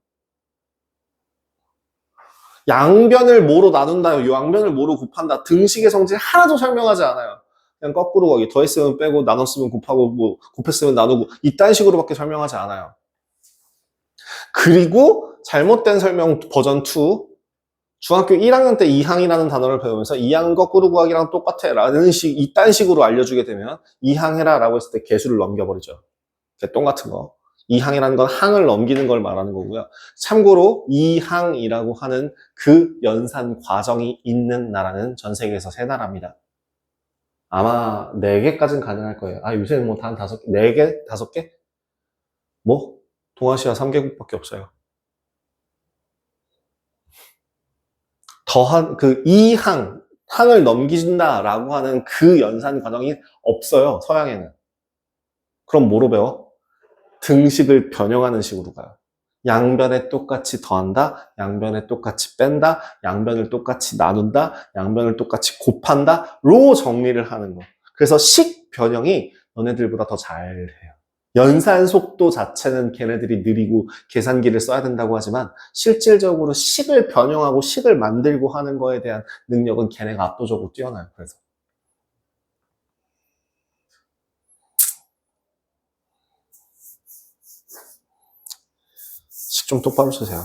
양변을 뭐로 나눈다, 양변을 뭐로 곱한다, 등식의 성질 하나도 설명하지 않아요. 그냥 거꾸로 가기. 더했으면 빼고, 나눴으면 곱하고, 뭐, 곱했으면 나누고, 이딴 식으로밖에 설명하지 않아요. 그리고 잘못된 설명 버전 2. 중학교 1학년 때 2항이라는 단어를 배우면서 2항은 거꾸로 구하기랑 똑같아 라는 이딴 식으로 알려주게 되면 2항 해라 라고 했을 때 개수를 넘겨버리죠. 개똥 같은 거. 2항이라는 건 항을 넘기는 걸 말하는 거고요. 참고로 2항이라고 하는 그 연산 과정이 있는 나라는 전 세계에서 3나라입니다. 아마 4개까지는 가능할 거예요. 아, 요새는 뭐 단 5개, 4개? 5개? 뭐? 동아시아 3개국밖에 없어요. 더한, 그 2항, 항을 넘긴다라고 하는 그 연산 과정이 없어요, 서양에는. 그럼 뭐로 배워? 등식을 변형하는 식으로 가요. 양변에 똑같이 더한다, 양변에 똑같이 뺀다, 양변을 똑같이 나눈다, 양변을 똑같이 곱한다, 로 정리를 하는 거. 그래서 식 변형이 너네들보다 더 잘해요. 연산 속도 자체는 걔네들이 느리고 계산기를 써야 된다고 하지만 실질적으로 식을 변형하고 식을 만들고 하는 거에 대한 능력은 걔네가 압도적으로 뛰어나요. 그래서 식 좀 똑바로 쓰세요.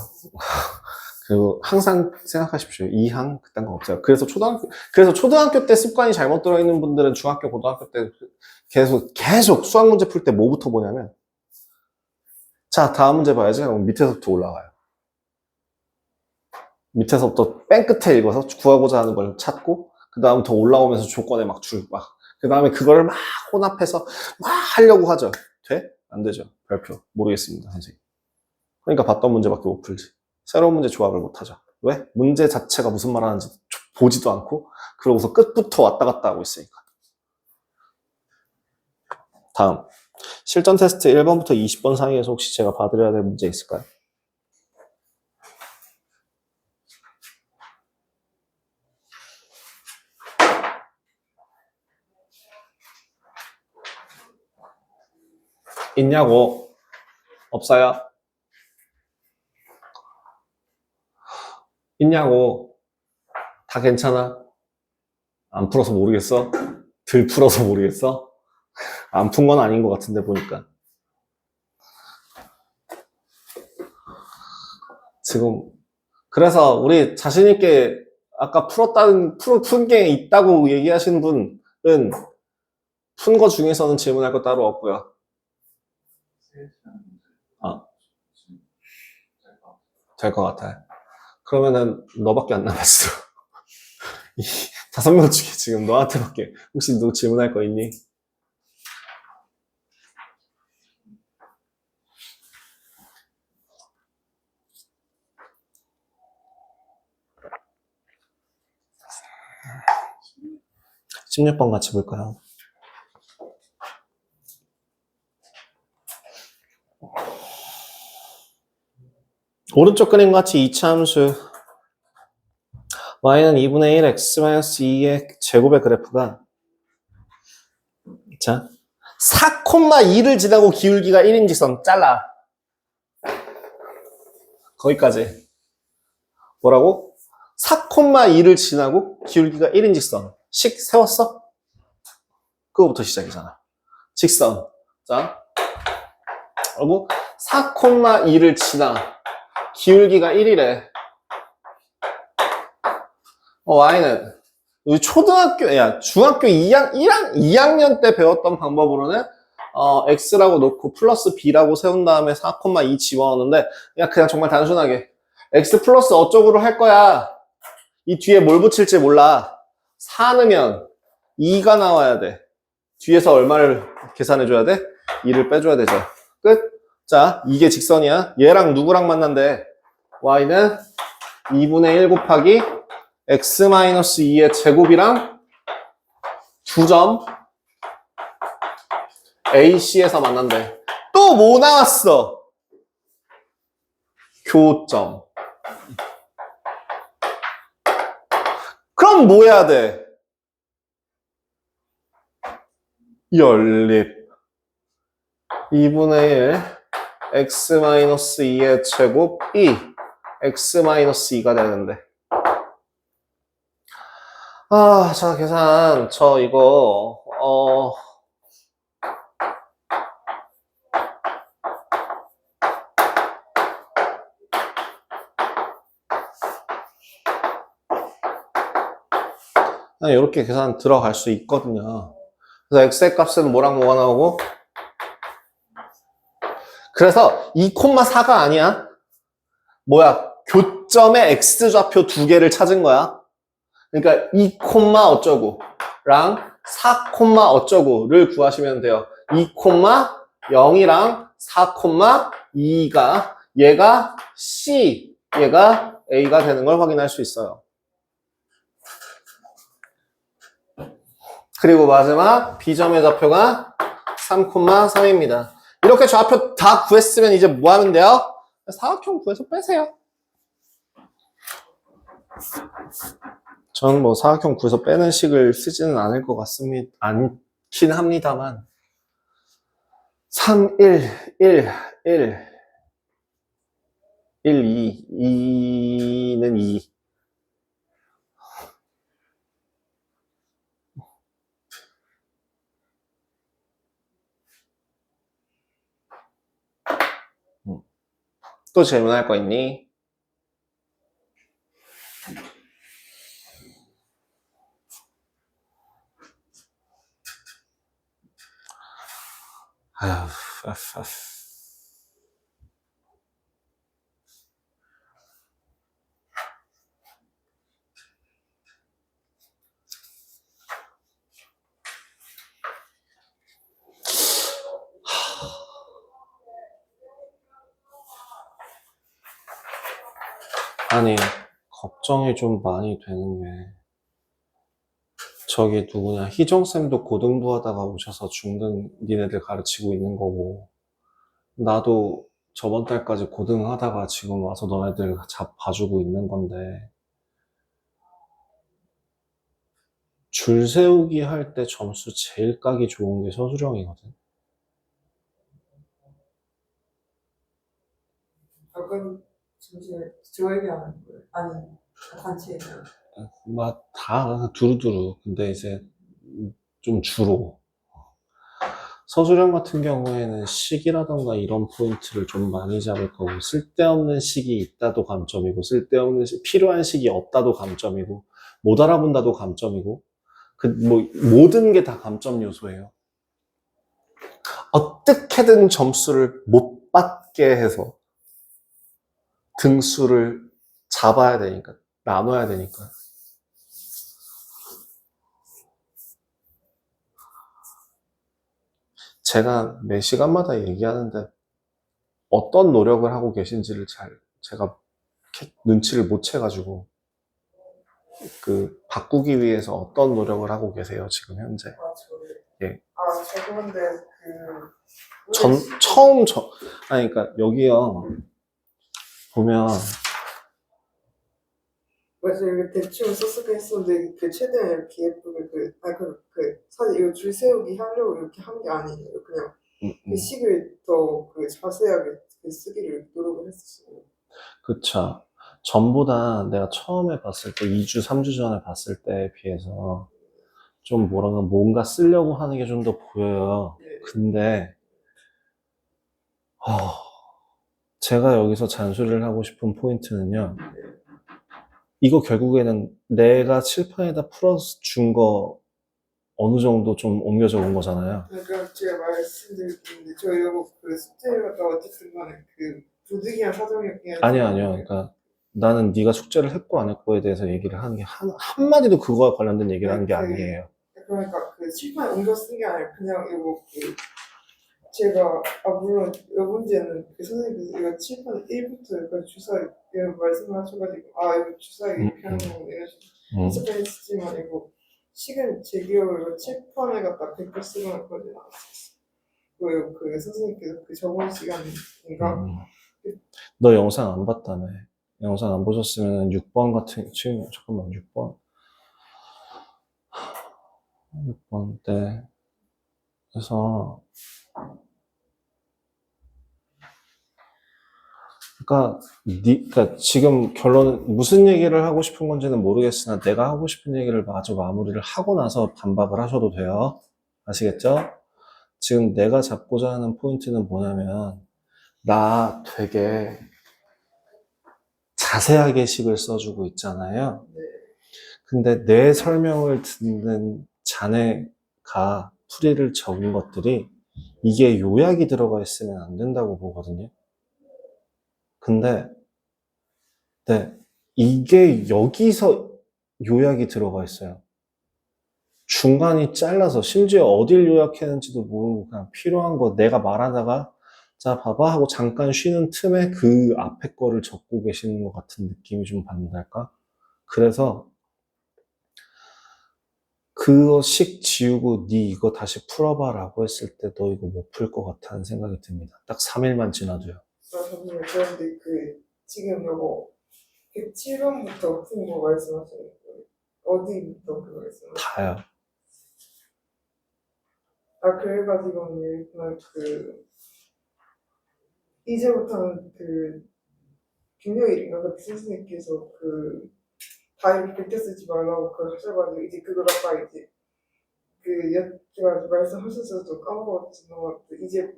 그리고 항상 생각하십시오. 2항 그딴 거 없어요. 그래서 초등학교 때 습관이 잘못 들어있는 분들은 중학교, 고등학교 때 계속 수학 문제 풀 때 뭐부터 보냐면, 자, 다음 문제 봐야지. 그럼 밑에서부터 올라가요. 밑에서부터 맨 끝에 읽어서 구하고자 하는 걸 찾고, 그 다음부터 올라오면서 조건에 막 그 다음에 그걸 막 혼합해서 막 하려고 하죠. 돼? 안 되죠. 별표. 모르겠습니다, 선생님. 그러니까 봤던 문제밖에 못 풀지. 새로운 문제 조합을 못 하죠. 왜? 문제 자체가 무슨 말 하는지 보지도 않고, 그러고서 끝부터 왔다 갔다 하고 있으니까. 다음. 실전 테스트 1번부터 20번 사이에서 혹시 제가 봐드려야 될 문제 있을까요? 있냐고? 없어요? 있냐고? 다 괜찮아? 안 풀어서 모르겠어? 덜 풀어서 모르겠어? 안 푼 건 아닌 것 같은데 보니까. 지금 그래서 우리 자신있게 아까 푼 게 있다고 얘기하시는 분은 푼 거 중에서는 질문할 거 따로 없고요. 될 것 같아요. 그러면은 너밖에 안 남았어. 이 5명 중에 지금 너한테밖에. 혹시 너 질문할 거 있니? 십 16번 같이 볼까요? 오른쪽 그림 같이 이차함수 y는 2분의 1 x-2의 제곱의 그래프가, 자, 4,2를 지나고 기울기가 1인 직선 잘라. 거기까지. 뭐라고? 4,2를 지나고 기울기가 1인 직선. 식 세웠어? 그거부터 시작이잖아. 직선. 자, 그리고 4,2를 지나 기울기가 1이래. y는 우리 중학교 2학년 때 배웠던 방법으로는 x라고 놓고 플러스 b라고 세운 다음에 4,2 집어넣는데 그냥 정말 단순하게 x 플러스 어쪽으로 할 거야. 이 뒤에 뭘 붙일지 몰라. 4 넣으면 2가 나와야 돼. 뒤에서 얼마를 계산해줘야 돼? 2를 빼줘야 되죠. 끝. 자, 이게 직선이야. 얘랑 누구랑 만난대? y는 2분의 1 곱하기 x-2의 제곱이랑 2점 AC에서 만난대. 또 뭐 나왔어? 교점. 그럼 뭐 해야 돼? 연립. 2분의 1 x-2의 제곱 E x-2가 되는데. 자, 계산. 저 이거 이렇게 계산 들어갈 수 있거든요. 그래서 x의 값은 뭐랑 뭐가 나오고? 그래서 2,4가 아니야. 뭐야? 교점의 x좌표 두 개를 찾은 거야. 그러니까 2, 어쩌고 랑 4, 어쩌고를 구하시면 돼요. 2, 0이랑 4, 2가 얘가 C, 얘가 A가 되는 걸 확인할 수 있어요. 그리고 마지막 B점의 좌표가 3, 3입니다. 이렇게 좌표 다 구했으면 이제 뭐 하면 돼요? 사각형 구해서 빼세요. 저는 뭐 사각형 구해서 빼는 식을 쓰지는 않을 것 같습니다. 않긴 합니다만 3, 1, 1, 1, 1, 2, 2는 2. 또 질문할 거 있니? 아휴, 아니, 걱정이 좀 많이 되는 게, 저기 누구냐, 희정쌤도 고등부 하다가 오셔서 중등 니네들 가르치고 있는 거고, 나도 저번 달까지 고등 하다가 지금 와서 너네들 봐주고 있는 건데, 줄 세우기 할 때 점수 제일 까기 좋은 게 서술형이거든. 그럼 잠시만 저 얘기하는 거예요? 아니 단체에서. 막 다 두루두루. 근데 이제 좀 주로. 서술형 같은 경우에는 식이라던가 이런 포인트를 좀 많이 잡을 거고, 쓸데없는 식이 있다도 감점이고, 필요한 식이 없다도 감점이고, 못 알아본다도 감점이고, 모든 게 다 감점 요소예요. 어떻게든 점수를 못 받게 해서 등수를 잡아야 되니까, 나눠야 되니까. 제가 매 시간마다 얘기하는데 어떤 노력을 하고 계신지를 제가 눈치를 못 채가지고 바꾸기 위해서 어떤 노력을 하고 계세요, 지금 현재? 예. 저도 근데 그러니까 여기요, 보면, 그래서 이렇게 대충 썼으긴 했었는데 최대한 이렇게 예쁘게 사실 이거 줄 세우기 하려고 이렇게 한 게 아니에요. 그냥 식을 더 자세하게 쓰기를 노력을 했었어요. 그쵸. 전보다 내가 처음에 봤을 때, 2주, 3주 전에 봤을 때에 비해서 좀 뭔가 쓰려고 하는 게 좀 더 보여요. 근데, 제가 여기서 잔소리를 하고 싶은 포인트는요, 이거 결국에는 내가 칠판에다 풀어준 거 어느 정도 좀 옮겨져 온 거잖아요. 그러니까 제가 말씀드렸는데 저 이거 숙제를 갖다가 어쨌든 간에 부득이한 사정이었긴 아니요. 그러니까 나는 네가 숙제를 했고 안 했고에 대해서 얘기를 하는 게 한마디도 그거와 관련된 얘기를 하는 게 아니에요. 그러니까 칠판에 옮겨 쓴 게 아니라 그냥 이거 제가 물론 이 문제는 선생님께서 이거 칠판 1부터 주사 이런 말씀을 하셔가지고 이거 주사 이렇게 하는 거 이러시고 했지만 이거 식은 제 기억으로 이거 칠판에 갖다 100개 쓰거나 그러진 않았어요. 선생님께서 저번 시간인가? 너 영상 안 봤다며. 영상 안 보셨으면 6번 잠깐만, 6번 때 그래서 그러니까 지금 결론은 무슨 얘기를 하고 싶은 건지는 모르겠으나 내가 하고 싶은 얘기를 마저 마무리를 하고 나서 반박을 하셔도 돼요. 아시겠죠? 지금 내가 잡고자 하는 포인트는 뭐냐면, 나 되게 자세하게 식을 써주고 있잖아요. 네. 근데 내 설명을 듣는 자네가 풀이를 적은 것들이 이게 요약이 들어가 있으면 안 된다고 보거든요. 근데 네, 이게 여기서 요약이 들어가 있어요. 중간이 잘라서 심지어 어딜 요약했는지도 모르고 그냥 필요한 거 내가 말하다가 자 봐봐 하고 잠깐 쉬는 틈에 그 앞에 거를 적고 계시는 것 같은 느낌이 좀 받는달까? 그래서 그거 식 지우고 네 이거 다시 풀어봐 라고 했을 때 너 이거 못 풀 것 같다는 생각이 듭니다. 딱 3일만 지나도요. 선생님, 그런데 지금 요거 107번부터 푼 거 말씀하시는 거예요? 어디부터 그거 말씀하시는 거예요? 다요. 그래가지고는 일단 이제부터는 김여일인가 선생님께서 다 이렇게 베껴 쓰지 말라고 하셔가지고 이제 그걸 아까 이제 제가 말씀하셨어도 까먹었지만 이제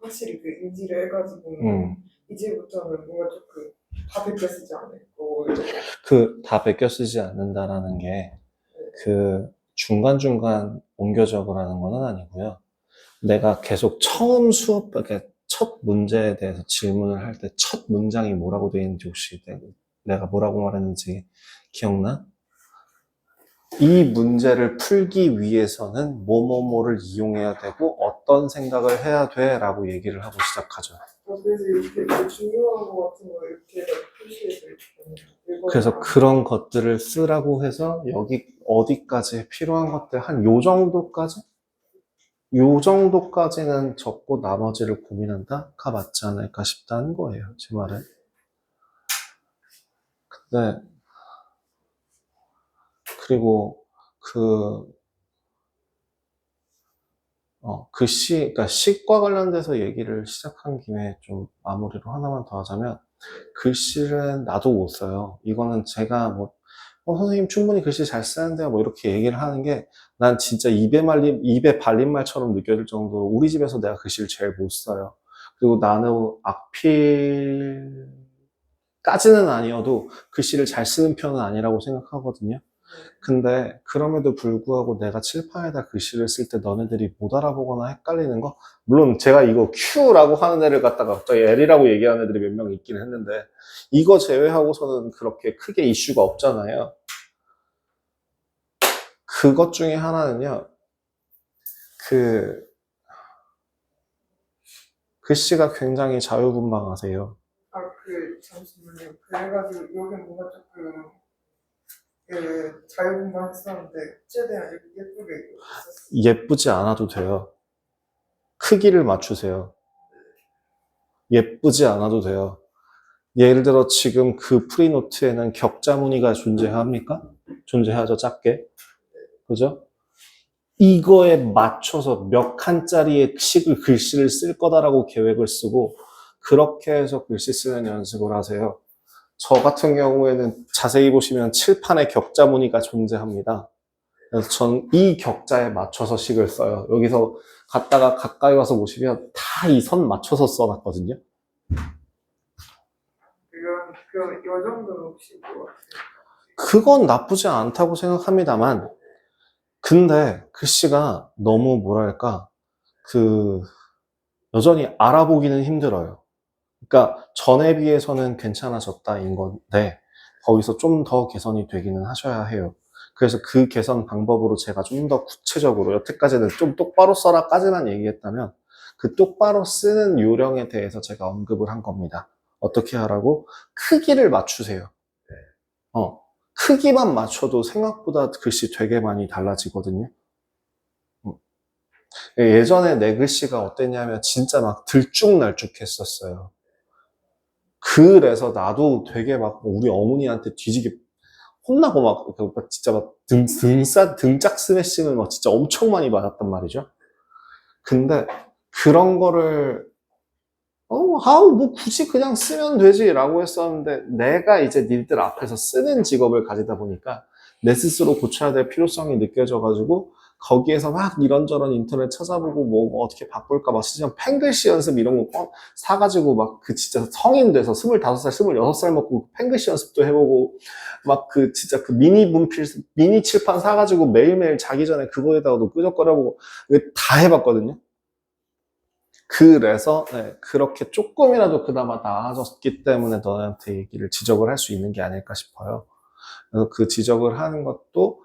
확실히 인지를 해가지고 이제부터는 뭔가 조금 다 베껴 쓰지 않을 거고 다 베껴 쓰지 않는다라는 게 중간중간 옮겨 적으라는 건 아니고요. 내가 계속 처음 수업, 그러니까 첫 문제에 대해서 질문을 할 때 첫 문장이 뭐라고 되어 있는지 혹시 내가 뭐라고 말했는지 기억나? 이 문제를 풀기 위해서는 뭐뭐뭐를 이용해야 되고 어떤 생각을 해야 돼 라고 얘기를 하고 시작하죠. 그래서 이렇게 중요한 거 같은 거 이렇게 표시해서 이렇게 그래서 그런 것들을 쓰라고 해서 여기 어디까지 필요한 것들 한 요 정도까지? 요 정도까지는 적고 나머지를 고민한다가 맞지 않을까 싶다는 거예요, 제 말은. 근데 그리고 그러니까 식과 관련돼서 얘기를 시작한 김에 좀 마무리로 하나만 더 하자면, 글씨는 나도 못 써요. 이거는 제가 선생님 충분히 글씨 잘 쓰는데요. 이렇게 얘기를 하는 게, 난 진짜 입에 발린 말처럼 느껴질 정도로 우리 집에서 내가 글씨를 제일 못 써요. 그리고 나는 악필까지는 아니어도 글씨를 잘 쓰는 편은 아니라고 생각하거든요. 근데 그럼에도 불구하고 내가 칠판에다 글씨를 쓸 때 너네들이 못 알아보거나 헷갈리는 거, 물론 제가 이거 Q라고 하는 애를 갖다가 갑자기 L이라고 얘기하는 애들이 몇 명 있긴 했는데 이거 제외하고서는 그렇게 크게 이슈가 없잖아요. 그것 중에 하나는요, 글씨가 굉장히 자유분방하세요. 잠시만요. 그래가지고 여기 뭔가 조금 자유분방 했었는데 최대한 이렇게 예쁘게 썼어요. 예쁘지 않아도 돼요. 크기를 맞추세요. 예쁘지 않아도 돼요. 예를 들어 지금 그 프리노트에는 격자 무늬가 존재합니까? 존재하죠, 작게. 그죠? 이거에 맞춰서 몇 칸짜리의 글씨를 쓸 거다라고 계획을 쓰고 그렇게 해서 글씨 쓰는 연습을 하세요. 저 같은 경우에는 자세히 보시면 칠판에 격자 무늬가 존재합니다. 그래서 전 이 격자에 맞춰서 식을 써요. 여기서 갔다가 가까이 와서 보시면 다 이 선 맞춰서 써놨거든요. 요 정도는 혹시 뭐 그건 나쁘지 않다고 생각합니다만, 근데 글씨가 너무 뭐랄까, 여전히 알아보기는 힘들어요. 그러니까 전에 비해서는 괜찮아졌다인 건데, 거기서 좀 더 개선이 되기는 하셔야 해요. 그래서 그 개선 방법으로 제가 좀 더 구체적으로, 여태까지는 좀 똑바로 써라까지만 얘기했다면, 그 똑바로 쓰는 요령에 대해서 제가 언급을 한 겁니다. 어떻게 하라고? 크기를 맞추세요. 크기만 맞춰도 생각보다 글씨 되게 많이 달라지거든요. 예전에 내 글씨가 어땠냐면 진짜 막 들쭉날쭉했었어요. 그래서 나도 되게 막 우리 어머니한테 뒤지게 혼나고 막 진짜 막 등짝 스매싱을 막 진짜 엄청 많이 받았단 말이죠. 근데 그런 거를 뭐 굳이 그냥 쓰면 되지 라고 했었는데 내가 이제 니들 앞에서 쓰는 직업을 가지다 보니까 내 스스로 고쳐야 될 필요성이 느껴져가지고 거기에서 막 이런저런 인터넷 찾아보고 뭐 어떻게 바꿀까 막 진짜 펜글씨 연습 이런 거 사가지고 막 그 진짜 성인 돼서 25살, 26살 먹고 펜글씨 연습도 해보고 막 그 진짜 그 미니 분필, 미니 칠판 사가지고 매일매일 자기 전에 그거에다가도 끄적거려보고 이거 다 해봤거든요. 그래서 네, 그렇게 조금이라도 그나마 나아졌기 때문에 너한테 얘기를 지적을 할 수 있는 게 아닐까 싶어요. 그래서 그 지적을 하는 것도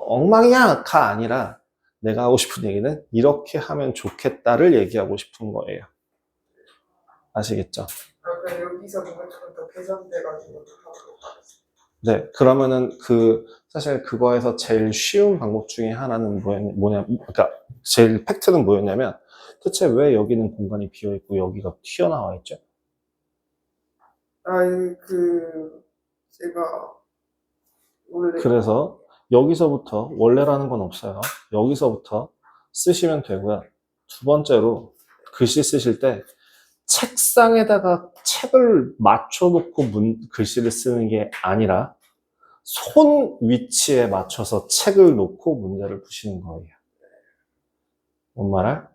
엉망이야가 아니라 내가 하고 싶은 얘기는 이렇게 하면 좋겠다를 얘기하고 싶은 거예요. 아시겠죠? 아, 그럼 여기서 뭔가 조금 더 개선돼가지고 하고. 네, 그러면은 사실 그거에서 제일 쉬운 방법 중에 하나는 그러니까 제일 팩트는 뭐였냐면 대체 왜 여기는 공간이 비어있고 여기가 튀어나와 있죠? 아, 제가 원래 그래서 여기서부터 원래라는 건 없어요. 여기서부터 쓰시면 되고요. 두 번째로 글씨 쓰실 때 책상에다가 책을 맞춰놓고 글씨를 쓰는 게 아니라 손 위치에 맞춰서 책을 놓고 문제를 푸시는 거예요. 뭔 말을?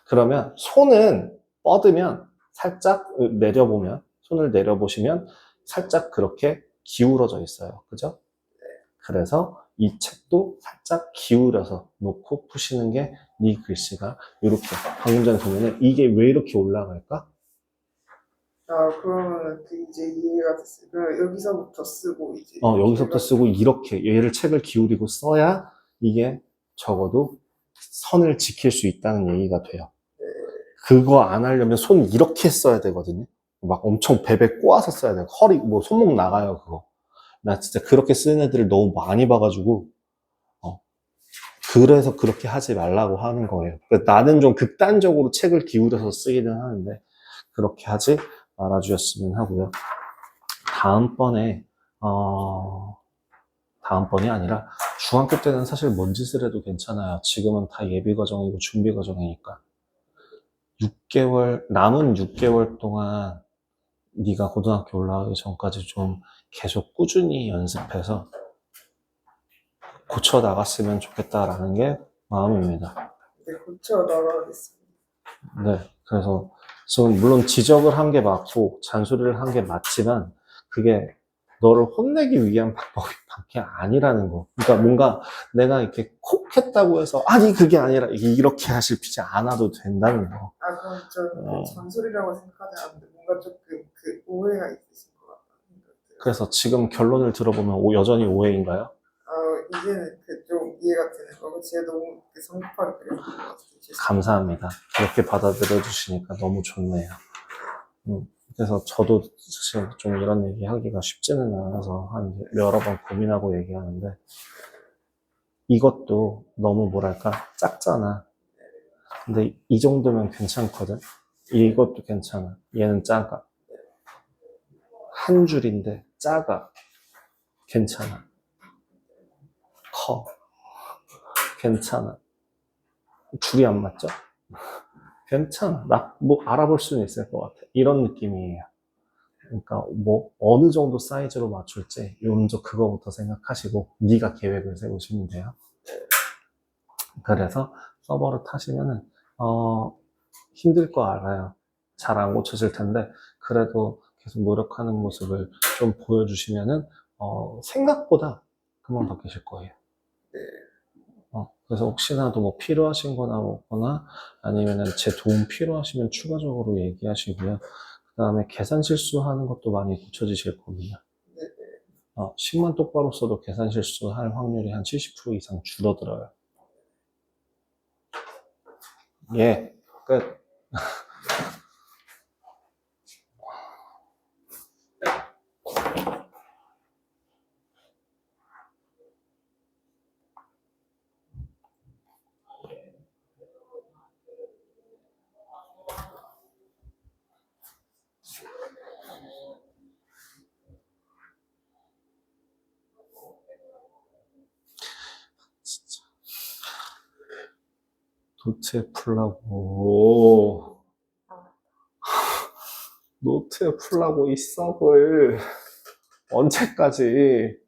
그러면 손은 뻗으면 살짝 내려보면 손을 내려보시면 살짝 그렇게 기울어져 있어요. 그죠? 그래서 이 책도 살짝 기울여서 놓고 푸시는 게 네 글씨가 이렇게 방금 전에 보면은 이게 왜 이렇게 올라갈까? 아, 그러면 이제 이해가 됐어요. 그럼 여기서부터 쓰고 이제 여기서부터 쓰고 이렇게 얘를 책을 기울이고 써야 이게 적어도 선을 지킬 수 있다는 얘기가 돼요. 그거 안 하려면 손 이렇게 써야 되거든요. 막 엄청 베베 꼬아서 써야 돼요. 허리, 뭐 손목 나가요, 그거. 나 진짜 그렇게 쓰는 애들을 너무 많이 봐가지고, 그래서 그렇게 하지 말라고 하는 거예요. 그러니까 나는 좀 극단적으로 책을 기울여서 쓰기는 하는데, 그렇게 하지 말아주셨으면 하고요. 다음번에, 다음번이 아니라, 중학교 때는 사실 뭔 짓을 해도 괜찮아요. 지금은 다 예비 과정이고 준비 과정이니까. 6개월, 남은 6개월 동안 네가 고등학교 올라가기 전까지 좀 계속 꾸준히 연습해서 고쳐 나갔으면 좋겠다라는 게 마음입니다. 이제 고쳐 나가겠습니다. 네. 그래서 지금 물론 지적을 한 게 맞고 잔소리를 한 게 맞지만 그게 너를 혼내기 위한 방법이 아니라는 거. 그러니까 뭔가 내가 이렇게 콕 했다고 해서 아니 그게 아니라 이렇게 하실 필요 않아도 된다는 거. 아, 그럼 저는 잔소리라고 생각하지 않는데 뭔가 조금 오해가 있으신 것 같다는 생각이 들어요. 그래서 지금 결론을 들어보면 여전히 오해인가요? 이제는 좀 이해가 되는 거고 제가 너무 성급하게 그렸던 것 같아요. 감사합니다. 그렇게 받아들여 주시니까 너무 좋네요. 그래서 저도 사실 좀 이런 얘기 하기가 쉽지는 않아서 한 여러 번 고민하고 얘기하는데 이것도 너무 뭐랄까 작잖아. 근데 이 정도면 괜찮거든. 이것도 괜찮아. 얘는 작아. 한 줄인데 작아. 괜찮아. 커. 괜찮아. 줄이 안 맞죠? 괜찮아. 뭐 알아볼 수는 있을 것 같아. 이런 느낌이에요. 그러니까 뭐 어느 정도 사이즈로 맞출지 먼저 그거부터 생각하시고 네가 계획을 세우시면 돼요. 그래서 서버를 타시면은 힘들 거 알아요. 잘 안 고쳐질 텐데 그래도 계속 노력하는 모습을 좀 보여주시면은 생각보다 금방 바뀌실 거예요. 그래서 혹시나도 뭐 필요하신 거나 뭐거나 아니면은 제 도움 필요하시면 추가적으로 얘기하시고요. 그 다음에 계산 실수하는 것도 많이 고쳐지실 겁니다. 10만 똑바로 써도 계산 실수할 확률이 한 70% 이상 줄어들어요. 예, 끝. 노트에 풀라고. 노트에 풀라고 이 썩을. 언제까지.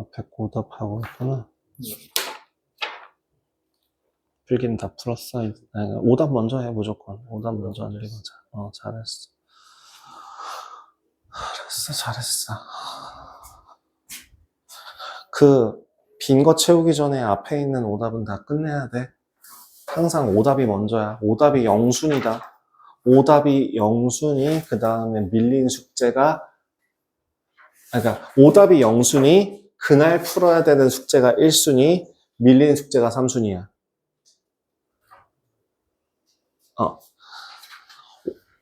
앞에 오답하고 있구나. 필기는 다 풀었어. 아니, 오답 먼저 해, 무조건. 오답 먼저 하는 게 맞아. 잘했어. 잘했어. 빈 거 채우기 전에 앞에 있는 오답은 다 끝내야 돼. 항상 오답이 먼저야. 오답이 영순이다. 오답이 영순이, 그 다음에 밀린 숙제가, 그러니까 오답이 영순이, 그날 풀어야 되는 숙제가 1순위, 밀린 숙제가 3순위야.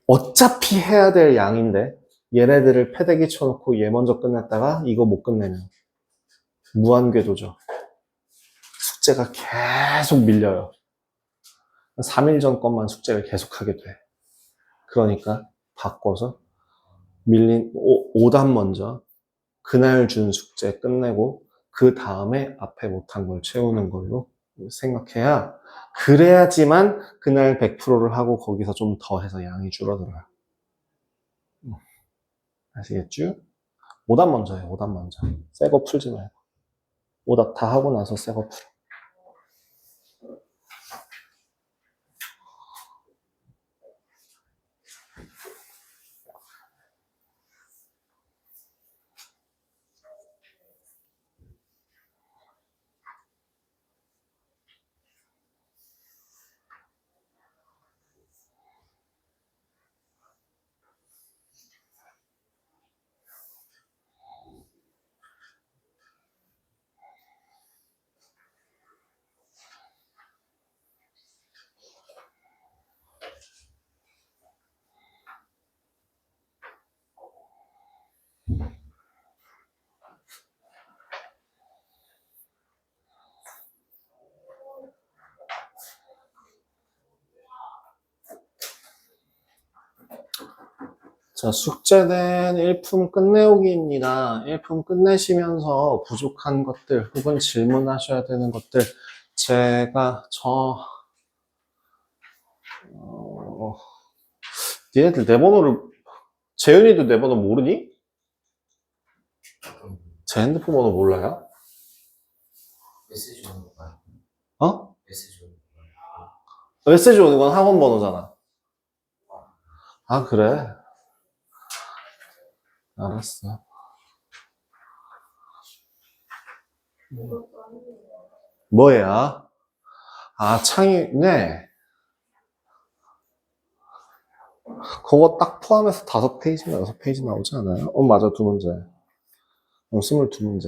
어차피 해야 될 양인데, 얘네들을 패대기 쳐놓고 얘 먼저 끝냈다가 이거 못 끝내면 무한궤도죠. 숙제가 계속 밀려요. 3일 전 것만 숙제를 계속 하게 돼. 그러니까 바꿔서 밀린 오답 먼저 그날 준 숙제 끝내고 그 다음에 앞에 못한 걸 채우는 걸로 생각해야, 그래야지만 그날 100%를 하고 거기서 좀 더 해서 양이 줄어들어요. 아시겠죠? 오답 먼저 해요. 오답 먼저. 새 거 풀지 말고. 오답 다 하고 나서 새 거 풀어. 자, 숙제는 일품 끝내오기입니다. 일품 끝내시면서 부족한 것들 혹은 질문하셔야 되는 것들, 제가 니네들 내 번호를, 재윤이도 내 번호 모르니? 제 핸드폰 번호 몰라요? 메시지 오는 거 봐요. 어? 메시지 오는 거 봐요. 메시지 오는 건 학원 번호잖아. 아, 그래? 알았어. 뭐야? 창이, 그거 딱 포함해서 5페이지나 6페이지 나오지 않아요? 맞아, 2문제. 22문제.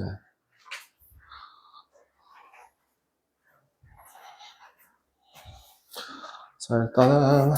자, 일단은